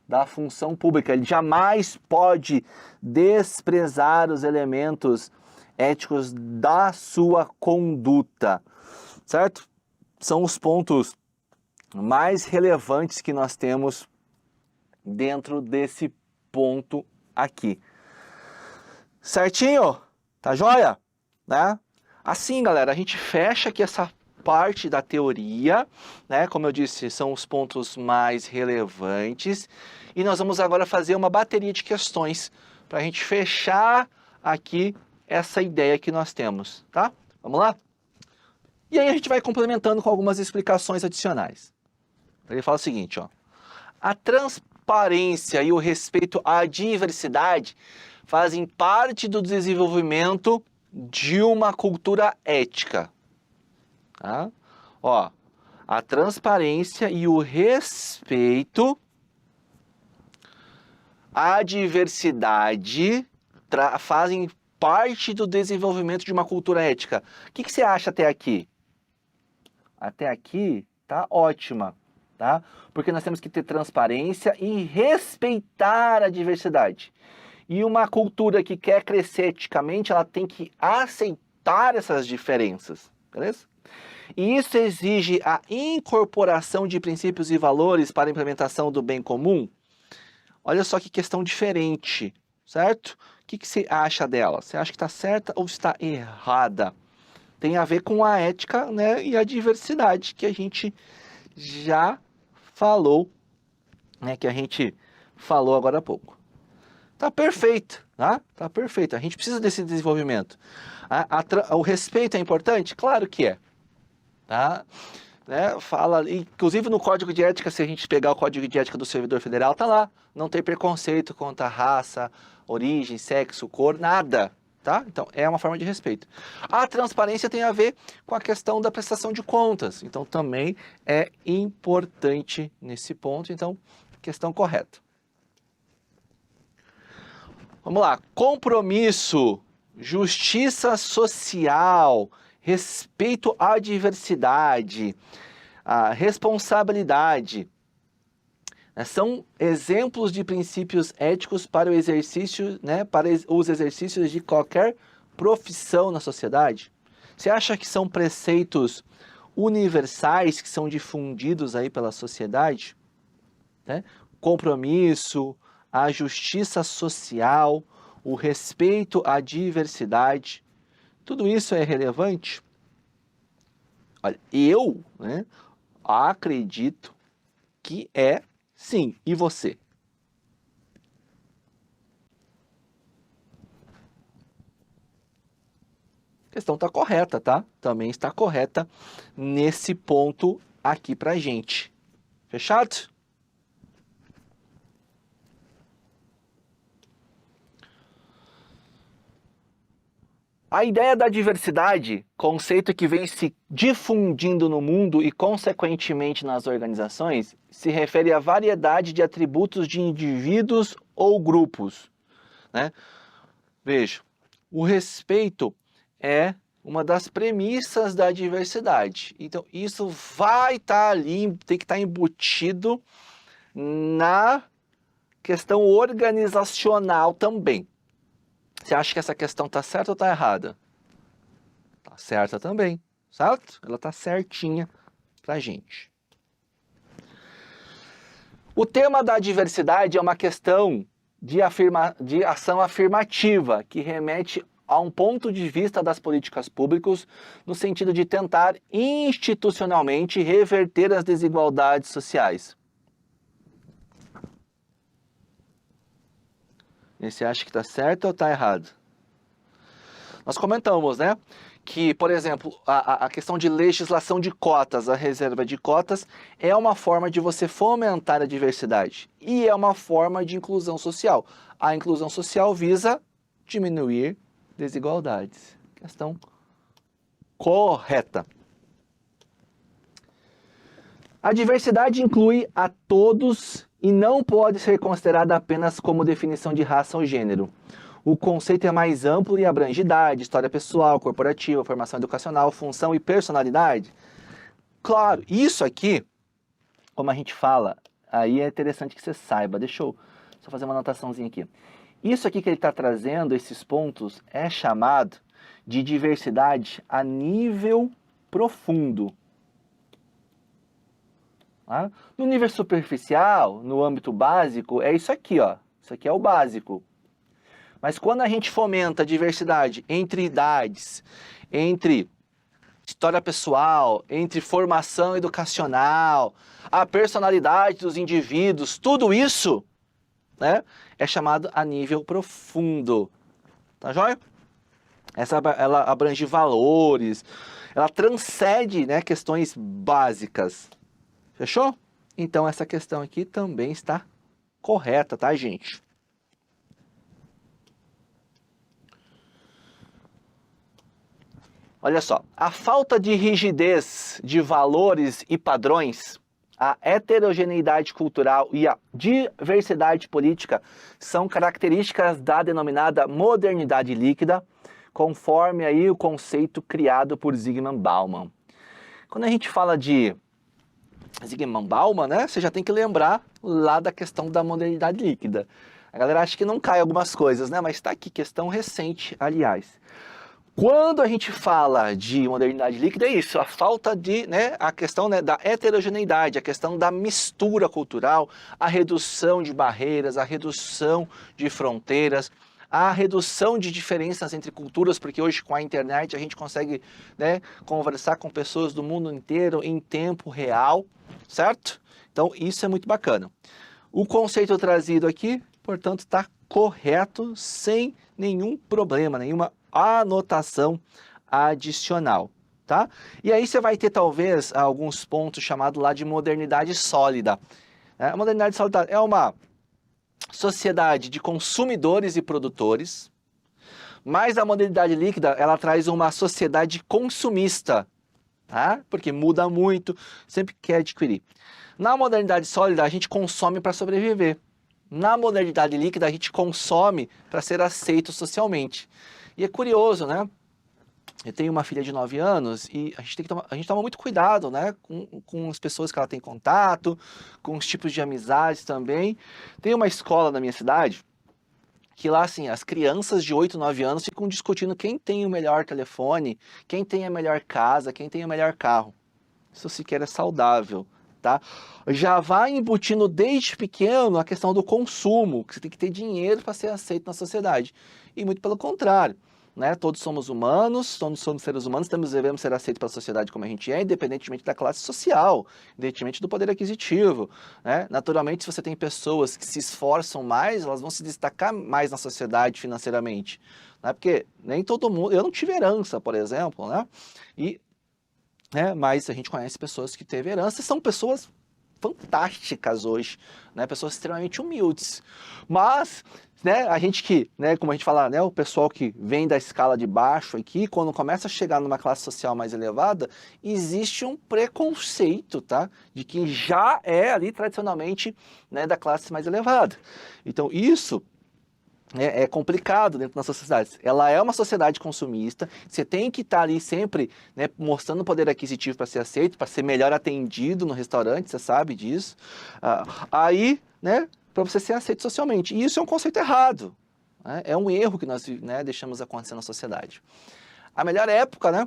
S1: da função pública. Ele jamais pode desprezar os elementos éticos da sua conduta, certo? São os pontos mais relevantes que nós temos dentro desse ponto aqui. Certinho? Tá joia? Né? Assim, galera, a gente fecha aqui essa parte da teoria, né? Como eu disse, são os pontos mais relevantes. E nós vamos agora fazer uma bateria de questões para a gente fechar aqui essa ideia que nós temos, tá? Vamos lá? E aí a gente vai complementando com algumas explicações adicionais. Ele fala o seguinte, ó. A transparência e o respeito à diversidade fazem parte do desenvolvimento de uma cultura ética. Tá? Ó, a transparência e o respeito à diversidade fazem parte do desenvolvimento de uma cultura ética. O que você acha até aqui? Até aqui tá ótima. Tá? Porque nós temos que ter transparência e respeitar a diversidade. E uma cultura que quer crescer eticamente, ela tem que aceitar essas diferenças, beleza? E isso exige a incorporação de princípios e valores para a implementação do bem comum. Olha só que questão diferente, certo? O que você acha dela? Você acha que está certa ou está errada? Tem a ver com a ética, né, e a diversidade que a gente já falou, né, que a gente falou agora há pouco. Tá perfeito, tá? Tá perfeito. A gente precisa desse desenvolvimento. O respeito é importante? Claro que é. Tá? Né? Fala, inclusive no Código de Ética, se a gente pegar o Código de Ética do Servidor Federal, tá lá. Não tem preconceito contra raça, origem, sexo, cor, nada. Tá? Então, é uma forma de respeito. A transparência tem a ver com a questão da prestação de contas. Então, também é importante nesse ponto. Então, questão correta. Vamos lá. Compromisso, justiça social, respeito à diversidade, a responsabilidade. São exemplos de princípios éticos para o exercício, né, para os exercícios de qualquer profissão na sociedade. Você acha que são preceitos universais que são difundidos aí pela sociedade? Né? Compromisso, a justiça social, o respeito à diversidade, tudo isso é relevante? Olha, Acredito que é sim. E você? A questão está correta, tá? Também está correta nesse ponto aqui pra gente. Fechado? A ideia da diversidade, conceito que vem se difundindo no mundo e, consequentemente, nas organizações, se refere à variedade de atributos de indivíduos ou grupos, né? Veja, o respeito é uma das premissas da diversidade. Então, isso vai estar ali, tem que estar embutido na questão organizacional também. Você acha que essa questão está certa ou está errada? Está certa também, certo? Ela está certinha para gente. O tema da diversidade é uma questão de ação afirmativa, que remete a um ponto de vista das políticas públicas no sentido de tentar institucionalmente reverter as desigualdades sociais. E você acha que está certo ou está errado? Nós comentamos, né, que, por exemplo, a questão de legislação de cotas, a reserva de cotas, é uma forma de você fomentar a diversidade e é uma forma de inclusão social. A inclusão social visa diminuir desigualdades. Questão correta. A diversidade inclui a todos e não pode ser considerada apenas como definição de raça ou gênero. O conceito é mais amplo e abrange idade, história pessoal, corporativa, formação educacional, função e personalidade. Claro, isso aqui, como a gente fala, aí é interessante que você saiba. Deixa eu só fazer uma anotaçãozinha aqui. Isso aqui que ele está trazendo, esses pontos, é chamado de diversidade a nível profundo. Tá? No nível superficial, no âmbito básico, é isso aqui, ó. Isso aqui é o básico. Mas quando a gente fomenta a diversidade entre idades, entre história pessoal, entre formação educacional, a personalidade dos indivíduos, tudo isso, né, é chamado a nível profundo. Tá joia? Ela abrange valores, ela transcende, né, questões básicas. Fechou? Então essa questão aqui também está correta, tá, gente? Olha só, a falta de rigidez de valores e padrões, a heterogeneidade cultural e a diversidade política são características da denominada modernidade líquida, conforme aí o conceito criado por Zygmunt Bauman. Quando a gente fala de Zygmunt Bauman, né, você já tem que lembrar lá da questão da modernidade líquida. A galera acha que não cai algumas coisas, né, mas está aqui, questão recente, aliás. Quando a gente fala de modernidade líquida, é isso, a falta de, né, a questão, né, da heterogeneidade, a questão da mistura cultural, a redução de barreiras, a redução de fronteiras, a redução de diferenças entre culturas, porque hoje com a internet a gente consegue, né, conversar com pessoas do mundo inteiro em tempo real, certo? Então isso é muito bacana. O conceito trazido aqui, portanto, está correto, sem nenhum problema, nenhuma anotação adicional, tá? E aí você vai ter talvez alguns pontos chamados lá de modernidade sólida. A modernidade sólida é uma sociedade de consumidores e produtores, mas a modernidade líquida, ela traz uma sociedade consumista, tá? Porque muda muito, sempre quer adquirir. Na modernidade sólida, a gente consome para sobreviver. Na modernidade líquida, a gente consome para ser aceito socialmente. E é curioso, né? Eu tenho uma filha de 9 anos e a gente toma muito cuidado, né? Com as pessoas que ela tem contato, com os tipos de amizades também. Tem uma escola na minha cidade que lá, assim, as crianças de 8, 9 anos ficam discutindo quem tem o melhor telefone, quem tem a melhor casa, quem tem o melhor carro. Isso sequer é saudável, tá? Já vai embutindo desde pequeno a questão do consumo, que você tem que ter dinheiro para ser aceito na sociedade. E muito pelo contrário. né? Todos somos humanos, todos somos seres humanos, devemos ser aceitos pela sociedade como a gente é, independentemente da classe social, independentemente do poder aquisitivo, né? Naturalmente, se você tem pessoas que se esforçam mais, elas vão se destacar mais na sociedade financeiramente, né? Porque nem todo mundo... Eu não tive herança, por exemplo, né? Mas a gente conhece pessoas que teve herança, são pessoas fantásticas hoje, né? Pessoas extremamente humildes. Mas, né, a gente que, né, como a gente fala, né, o pessoal que vem da escala de baixo aqui, quando começa a chegar numa classe social mais elevada, existe um preconceito, tá? De quem já é ali tradicionalmente, né, da classe mais elevada. Então, isso é complicado dentro da sociedade. Ela é uma sociedade consumista, você tem que estar ali sempre, né, mostrando poder aquisitivo para ser aceito, para ser melhor atendido no restaurante, você sabe disso. Aí, né, para você ser aceito socialmente. E isso é um conceito errado, né? É um erro que nós, né, deixamos acontecer na sociedade. A melhor época, né,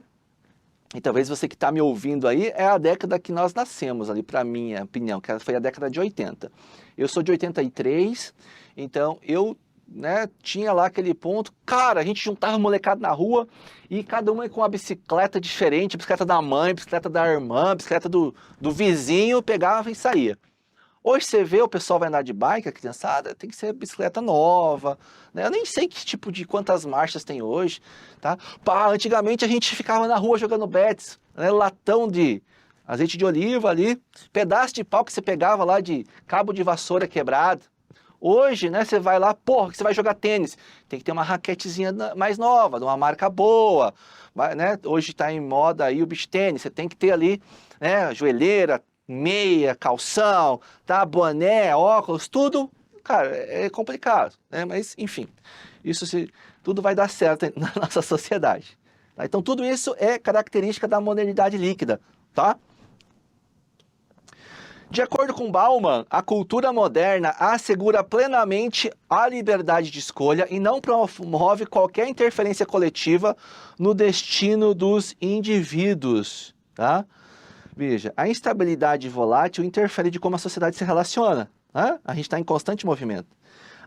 S1: e talvez você que está me ouvindo aí, é a década que nós nascemos ali, para minha opinião, que foi a década de 80. Eu sou de 83, então eu, né, tinha lá aquele ponto, cara, a gente juntava molecada na rua e cada uma com uma bicicleta diferente, bicicleta da mãe, bicicleta da irmã, bicicleta do vizinho, pegava e saía. Hoje você vê o pessoal vai andar de bike, a criançada, tem que ser bicicleta nova, né? Eu nem sei que tipo de quantas marchas tem hoje, tá? Antigamente a gente ficava na rua jogando bets, né? Latão de azeite de oliva ali, pedaço de pau que você pegava lá de cabo de vassoura quebrado. Hoje, né, você vai lá, porra, que você vai jogar tênis, tem que ter uma raquetezinha mais nova, de uma marca boa, né? Hoje está em moda aí o beach tênis, você tem que ter ali, né, joelheira, meia, calção, tá, boné, óculos, tudo, cara, é complicado, né? Mas, enfim, tudo vai dar certo na nossa sociedade. Tá? Então, tudo isso é característica da modernidade líquida, tá? De acordo com Bauman, a cultura moderna assegura plenamente a liberdade de escolha e não promove qualquer interferência coletiva no destino dos indivíduos, tá? Veja, a instabilidade volátil interfere de como a sociedade se relaciona, né? A gente está em constante movimento.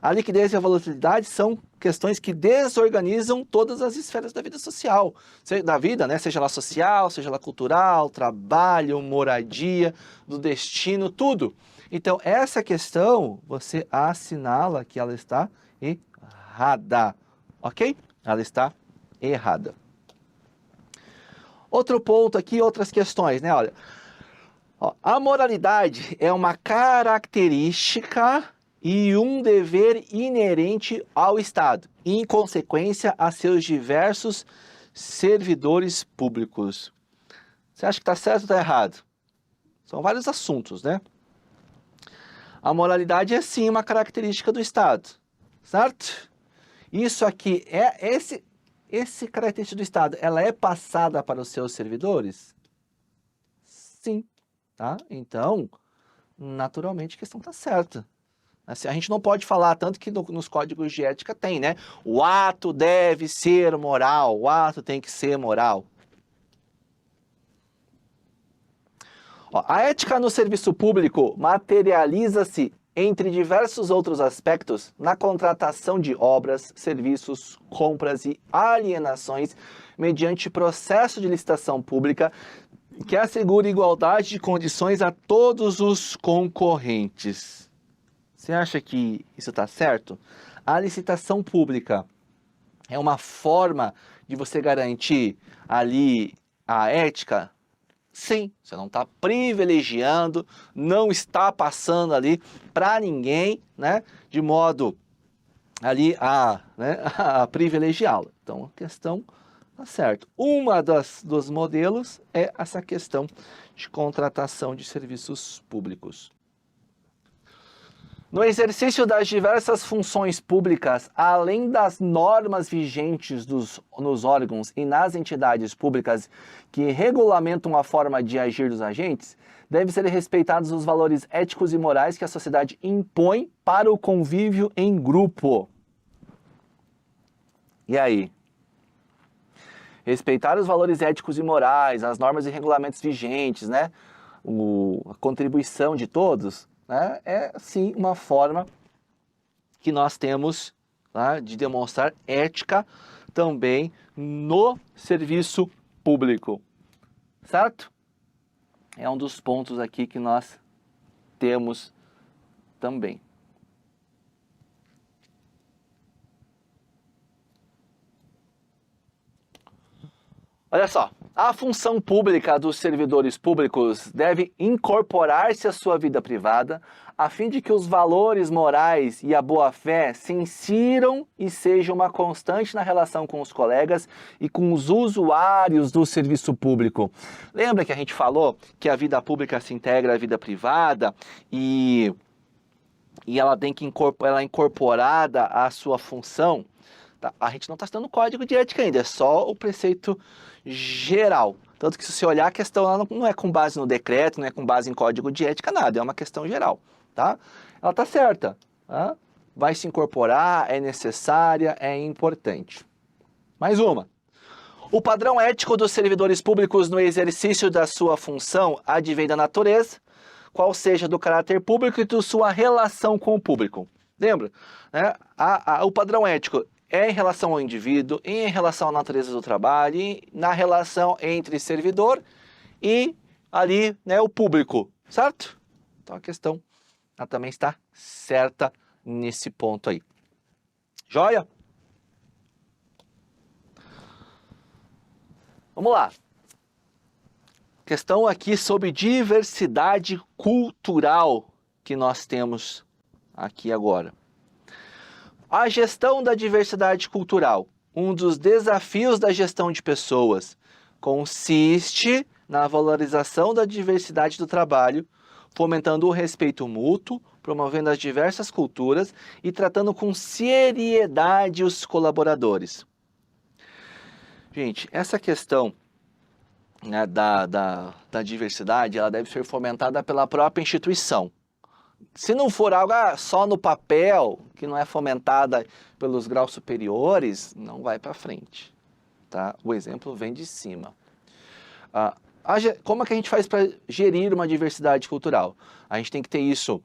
S1: A liquidez e a volatilidade são questões que desorganizam todas as esferas da vida social, da vida, né? Seja ela social, seja ela cultural, trabalho, moradia, do destino, tudo. Então, essa questão, você assinala que ela está errada, ok? Ela está errada. Outro ponto aqui, outras questões, né? Olha, a moralidade é uma característica e um dever inerente ao Estado, em consequência a seus diversos servidores públicos. Você acha que está certo ou está errado? São vários assuntos, né? A moralidade é sim uma característica do Estado, certo? Isso aqui esse característica do Estado, ela é passada para os seus servidores? Sim, tá? Então, naturalmente a questão está certa. Assim, a gente não pode falar, tanto que nos códigos de ética tem, né? O ato deve ser moral, o ato tem que ser moral. Ó, a ética no serviço público materializa-se, entre diversos outros aspectos, na contratação de obras, serviços, compras e alienações, mediante processo de licitação pública que assegura igualdade de condições a todos os concorrentes. Você acha que isso está certo? A licitação pública é uma forma de você garantir ali a ética? Sim, você não está privilegiando, não está passando ali para ninguém, né, de modo ali a privilegiá-lo. Então, a questão está certa. Uma dos modelos é essa questão de contratação de serviços públicos. No exercício das diversas funções públicas, além das normas vigentes nos órgãos e nas entidades públicas que regulamentam a forma de agir dos agentes, devem ser respeitados os valores éticos e morais que a sociedade impõe para o convívio em grupo. E aí? Respeitar os valores éticos e morais, as normas e regulamentos vigentes, né? A contribuição de todos, né? É sim uma forma que nós temos, tá, de demonstrar ética também no serviço público, certo? É um dos pontos aqui que nós temos também. Olha só, a função pública dos servidores públicos deve incorporar-se à sua vida privada, a fim de que os valores morais e a boa-fé se insiram e sejam uma constante na relação com os colegas e com os usuários do serviço público. Lembra que a gente falou que a vida pública se integra à vida privada e ela tem que ela é incorporada à sua função? A gente não está citando o código de ética ainda, é só o preceito geral. Tanto que se você olhar, a questão ela não é com base no decreto, não é com base em código de ética, nada, é uma questão geral, tá? Ela está certa, tá? Vai se incorporar, é necessária, é importante. Mais uma. O padrão ético dos servidores públicos no exercício da sua função advém da natureza, qual seja do caráter público e de sua relação com o público. Lembra? O padrão ético é em relação ao indivíduo, em relação à natureza do trabalho, e na relação entre servidor e ali, né, o público, certo? Então a questão ela também está certa nesse ponto aí. Joia? Vamos lá. Questão aqui sobre diversidade cultural que nós temos aqui agora. A gestão da diversidade cultural. Um dos desafios da gestão de pessoas consiste na valorização da diversidade do trabalho, fomentando o respeito mútuo, promovendo as diversas culturas e tratando com seriedade os colaboradores. Gente, essa questão, né, da diversidade, ela deve ser fomentada pela própria instituição. Se não for algo só no papel, que não é fomentada pelos graus superiores, não vai para frente, tá? O exemplo vem de cima. Como é que a gente faz para gerir uma diversidade cultural? A gente tem que ter isso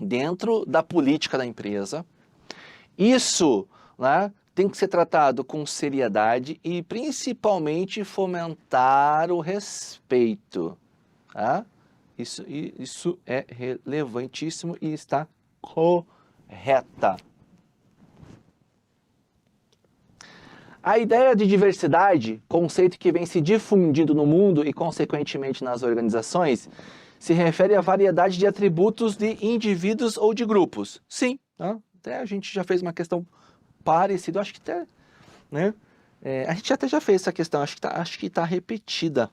S1: dentro da política da empresa. Isso, né, tem que ser tratado com seriedade e principalmente fomentar o respeito, tá? Isso é relevantíssimo e está correta. A ideia de diversidade, conceito que vem se difundindo no mundo e, consequentemente, nas organizações, se refere à variedade de atributos de indivíduos ou de grupos. Sim, tá? Até a gente já fez uma questão parecida, acho que até, né? A gente até já fez essa questão, acho que tá repetida.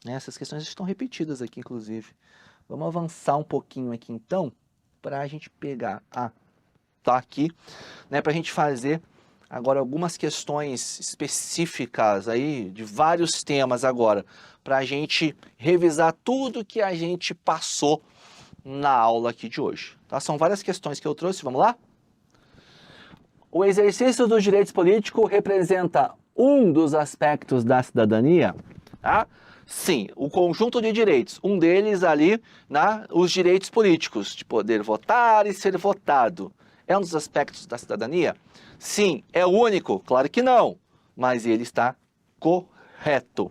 S1: Essas questões estão repetidas aqui, inclusive. Vamos avançar um pouquinho aqui, então, para a gente pegar tá aqui, né, para a gente fazer agora algumas questões específicas aí, de vários temas agora, para a gente revisar tudo que a gente passou na aula aqui de hoje. Tá? São várias questões que eu trouxe, vamos lá? O exercício dos direitos políticos representa um dos aspectos da cidadania, tá? Sim, o conjunto de direitos, um deles ali, né, os direitos políticos, de poder votar e ser votado. É um dos aspectos da cidadania? Sim. É o único? Claro que não, mas ele está correto.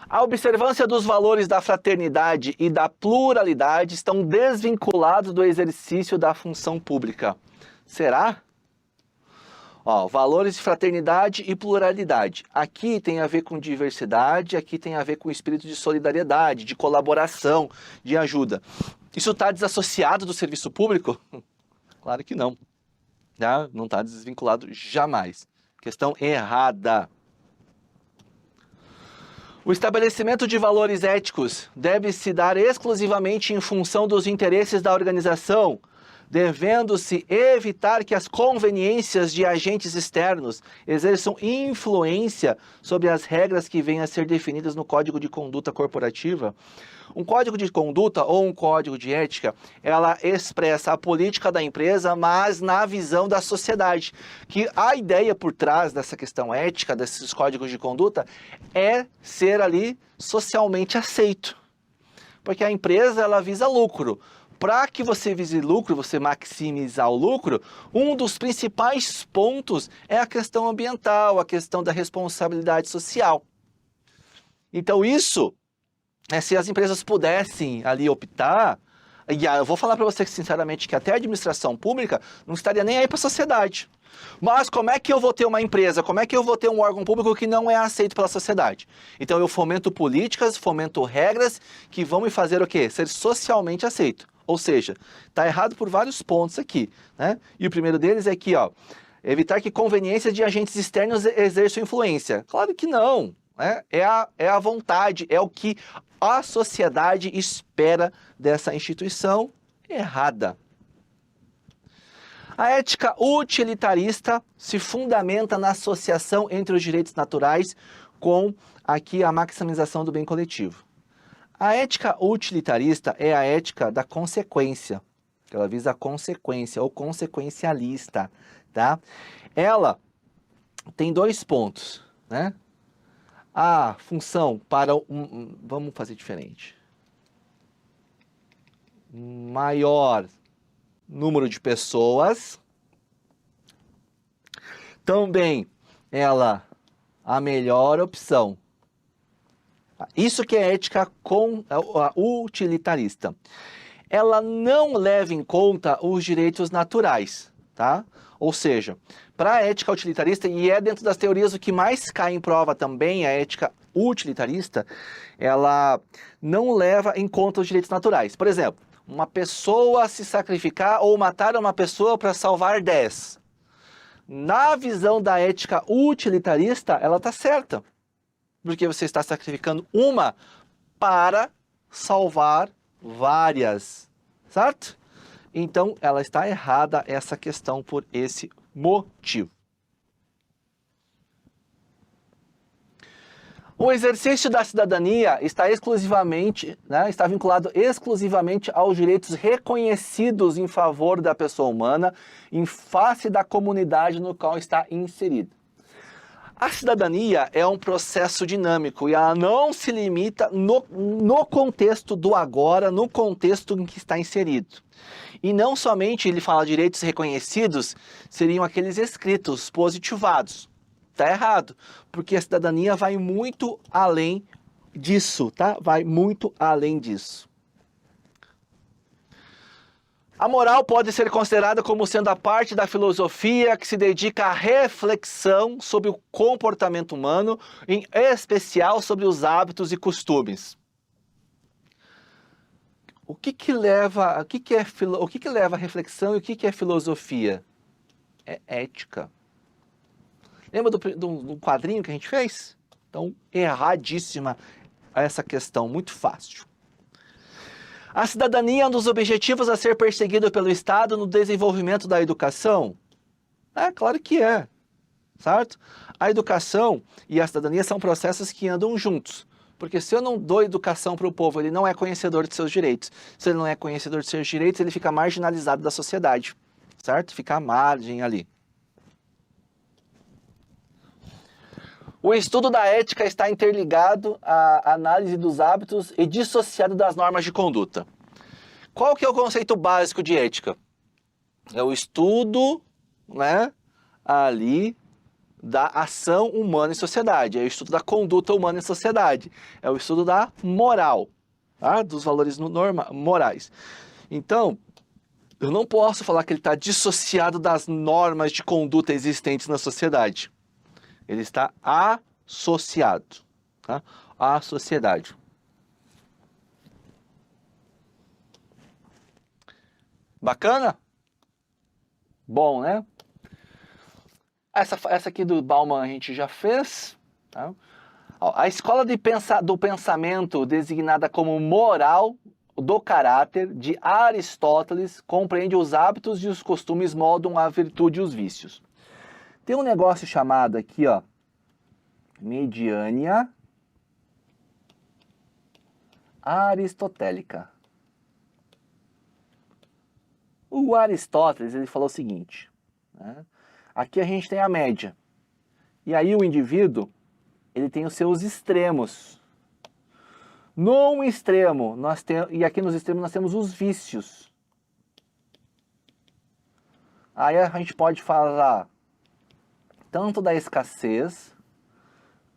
S1: A observância dos valores da fraternidade e da pluralidade estão desvinculados do exercício da função pública. Será? Valores de fraternidade e pluralidade. Aqui tem a ver com diversidade, aqui tem a ver com espírito de solidariedade, de colaboração, de ajuda. Isso está desassociado do serviço público? Claro que não. Não está desvinculado jamais. Questão errada. O estabelecimento de valores éticos deve se dar exclusivamente em função dos interesses da organização, devendo-se evitar que as conveniências de agentes externos exerçam influência sobre as regras que venham a ser definidas no Código de Conduta Corporativa. Um código de conduta ou um código de ética, ela expressa a política da empresa, mas na visão da sociedade. Que a ideia por trás dessa questão ética, desses códigos de conduta, é ser ali socialmente aceito. Porque a empresa, ela visa lucro. para que você vise lucro, você maximizar o lucro, um dos principais pontos é a questão ambiental, a questão da responsabilidade social. Então isso, se as empresas pudessem ali optar, e eu vou falar para você sinceramente que até a administração pública não estaria nem aí para a sociedade. Mas como é que eu vou ter uma empresa, como é que eu vou ter um órgão público que não é aceito pela sociedade? Então eu fomento políticas, fomento regras que vão me fazer o quê? Ser socialmente aceito. Ou seja, está errado por vários pontos aqui, né? E o primeiro deles é aqui, ó, evitar que conveniências de agentes externos exerçam influência. Claro que não, né? É a vontade, é o que a sociedade espera dessa instituição errada. A ética utilitarista se fundamenta na associação entre os direitos naturais com aqui a maximização do bem coletivo. A ética utilitarista é a ética da consequência, que ela visa a consequência ou consequencialista, tá? Ela tem dois pontos, né? A função para vamos fazer diferente. Maior número de pessoas. Também ela a melhor opção. Isso que é ética utilitarista. Ela não leva em conta os direitos naturais, tá? Ou seja, para a ética utilitarista, e é dentro das teorias o que mais cai em prova também, a ética utilitarista, ela não leva em conta os direitos naturais. Por exemplo, uma pessoa se sacrificar ou matar uma pessoa para salvar 10. Na visão da ética utilitarista, ela está certa. Porque você está sacrificando uma para salvar várias, certo? Então, ela está errada essa questão por esse motivo. O exercício da cidadania está está vinculado exclusivamente aos direitos reconhecidos em favor da pessoa humana em face da comunidade no qual está inserido. A cidadania é um processo dinâmico e ela não se limita no contexto do agora, no contexto em que está inserido. E não somente ele fala direitos reconhecidos, seriam aqueles escritos, positivados. Está errado, porque a cidadania vai muito além disso, tá? Vai muito além disso. A moral pode ser considerada como sendo a parte da filosofia que se dedica à reflexão sobre o comportamento humano, em especial sobre os hábitos e costumes. O que leva a reflexão e o que é filosofia? É ética. Lembra do quadrinho que a gente fez? Então, erradíssima essa questão, muito fácil. A cidadania é um dos objetivos a ser perseguido pelo Estado no desenvolvimento da educação? É, claro que é, certo? A educação e a cidadania são processos que andam juntos. Porque se eu não dou educação para o povo, ele não é conhecedor de seus direitos. Se ele não é conhecedor de seus direitos, ele fica marginalizado da sociedade, certo? Fica à margem ali. O estudo da ética está interligado à análise dos hábitos e dissociado das normas de conduta. Qual que é o conceito básico de ética? É o estudo, né, ali da ação humana em sociedade, é o estudo da conduta humana em sociedade, é o estudo da moral, tá? Dos valores morais. Então, eu não posso falar que ele está dissociado das normas de conduta existentes na sociedade. Ele está associado, tá? À sociedade. Bacana? Bom, né? Essa aqui do Bauman a gente já fez. Tá? A escola do pensamento, designada como moral do caráter, de Aristóteles, compreende os hábitos e os costumes moldam a virtude e os vícios. Tem um negócio chamado aqui, ó, mediânia aristotélica. O Aristóteles, ele falou o seguinte, né? Aqui a gente tem a média. E aí o indivíduo, ele tem os seus extremos. Num extremo, e aqui nos extremos nós temos os vícios. Aí a gente pode falar tanto da escassez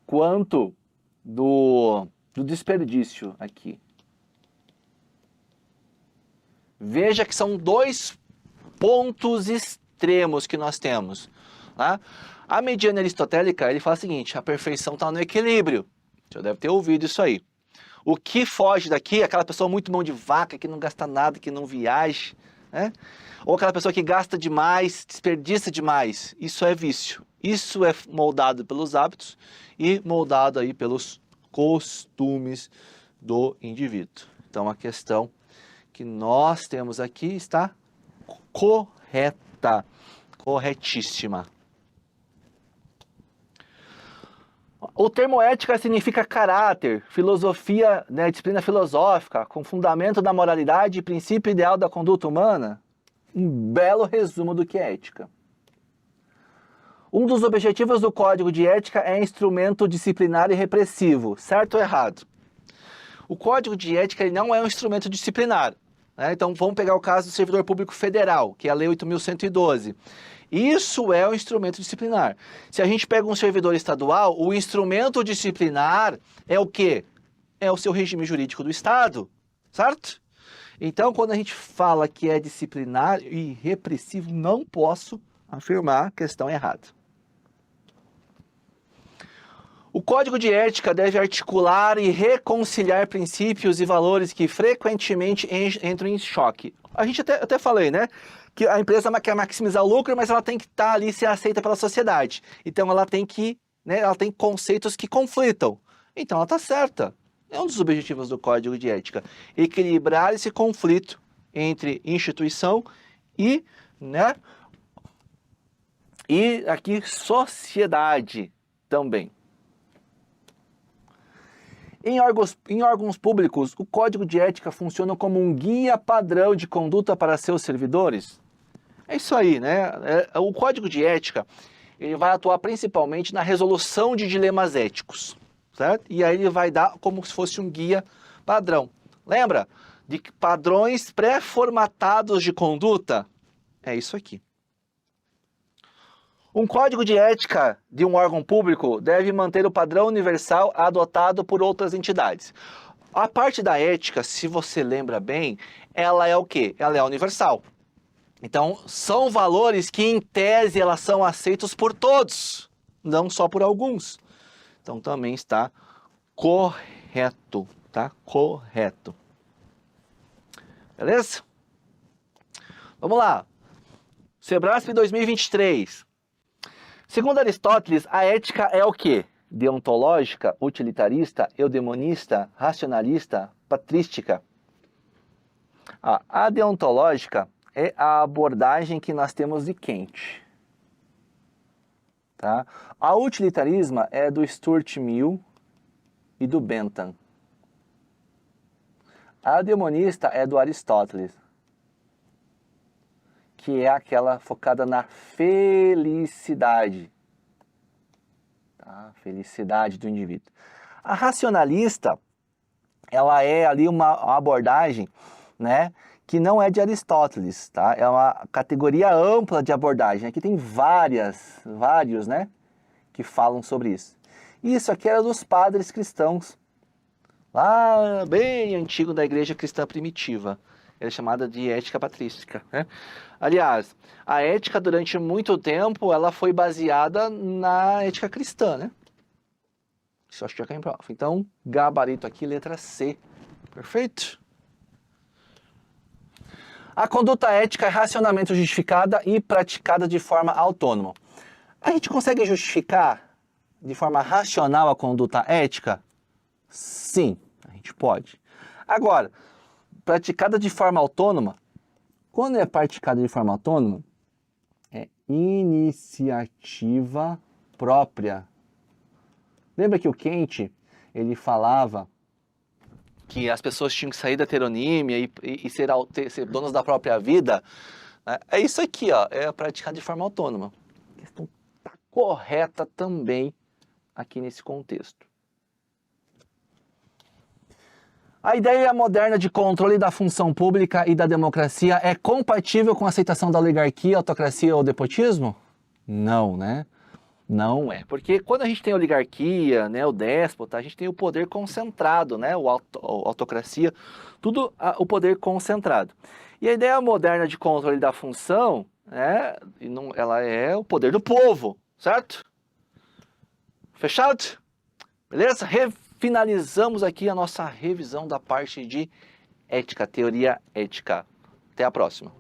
S1: quanto do desperdício aqui. Veja que são dois pontos extremos que nós temos. Tá? A mediana aristotélica, ele fala o seguinte, a perfeição está no equilíbrio. Você deve ter ouvido isso aí. O que foge daqui é aquela pessoa muito mão de vaca, que não gasta nada, que não viaja, né? Ou aquela pessoa que gasta demais, desperdiça demais. Isso é vício. Isso é moldado pelos hábitos e moldado aí pelos costumes do indivíduo. Então a questão que nós temos aqui está correta, corretíssima. O termo ética significa caráter, filosofia, né, disciplina filosófica, com fundamento da moralidade e princípio ideal da conduta humana. Um belo resumo do que é ética. Um dos objetivos do Código de Ética é instrumento disciplinar e repressivo, certo ou errado? O Código de Ética ele não é um instrumento disciplinar. Né? Então vamos pegar o caso do servidor público federal, que é a Lei 8.112. Isso é um instrumento disciplinar. Se a gente pega um servidor estadual, o instrumento disciplinar é o quê? É o seu regime jurídico do Estado, certo? Então, quando a gente fala que é disciplinar e repressivo, não posso afirmar que estão errados. O Código de Ética deve articular e reconciliar princípios e valores que frequentemente entram em choque. A gente até falei, né? Que a empresa quer maximizar o lucro, mas ela tem que estar ali e ser aceita pela sociedade. Então ela tem que, né, ela tem conceitos que conflitam. Então ela está certa. É um dos objetivos do Código de Ética. Equilibrar esse conflito entre instituição e, né, e aqui sociedade também. Em órgãos públicos, o Código de Ética funciona como um guia padrão de conduta para seus servidores? É isso aí, né? O Código de Ética ele vai atuar principalmente na resolução de dilemas éticos, certo? E aí ele vai dar como se fosse um guia padrão. Lembra de padrões pré-formatados de conduta? É isso aqui. Um código de ética de um órgão público deve manter o padrão universal adotado por outras entidades. A parte da ética, se você lembra bem, ela é o quê? Ela é universal. Então, são valores que, em tese, elas são aceitos por todos, não só por alguns. Então, também está correto, tá? Correto. Beleza? Vamos lá. Sebrasp 2023. Segundo Aristóteles, a ética é o quê? Deontológica, utilitarista, eudemonista, racionalista, patrística. A deontológica é a abordagem que nós temos de Kant. Tá? A utilitarismo é do Stuart Mill e do Bentham. A eudemonista é do Aristóteles, que é aquela focada na felicidade. Tá? Felicidade do indivíduo. A racionalista, ela é ali uma abordagem, né, que não é de Aristóteles, tá? É uma categoria ampla de abordagem. Aqui tem vários, né, que falam sobre isso. Isso aqui era dos padres cristãos, lá bem antigo da igreja cristã primitiva. Era chamada de ética patrística, né? Aliás, a ética durante muito tempo ela foi baseada na ética cristã, né? Isso acho que já caiu em prova. Então, gabarito aqui, letra C. Perfeito? A conduta ética é racionalmente justificada e praticada de forma autônoma. A gente consegue justificar de forma racional a conduta ética? Sim, a gente pode. Agora, praticada de forma autônoma, quando é praticada de forma autônoma, é iniciativa própria. Lembra que o Kant, ele falava que as pessoas tinham que sair da heteronímia e ser donos da própria vida? É isso aqui, ó, é praticar de forma autônoma. A questão está correta também aqui nesse contexto. A ideia moderna de controle da função pública e da democracia é compatível com a aceitação da oligarquia, autocracia ou despotismo? Não, né? Não é, porque quando a gente tem oligarquia, né, o déspota, a gente tem o poder concentrado, né, a autocracia, tudo o poder concentrado. E a ideia moderna de controle da função, né, ela é o poder do povo, certo? Fechado? Beleza? Finalizamos aqui a nossa revisão da parte de ética, teoria ética. Até a próxima.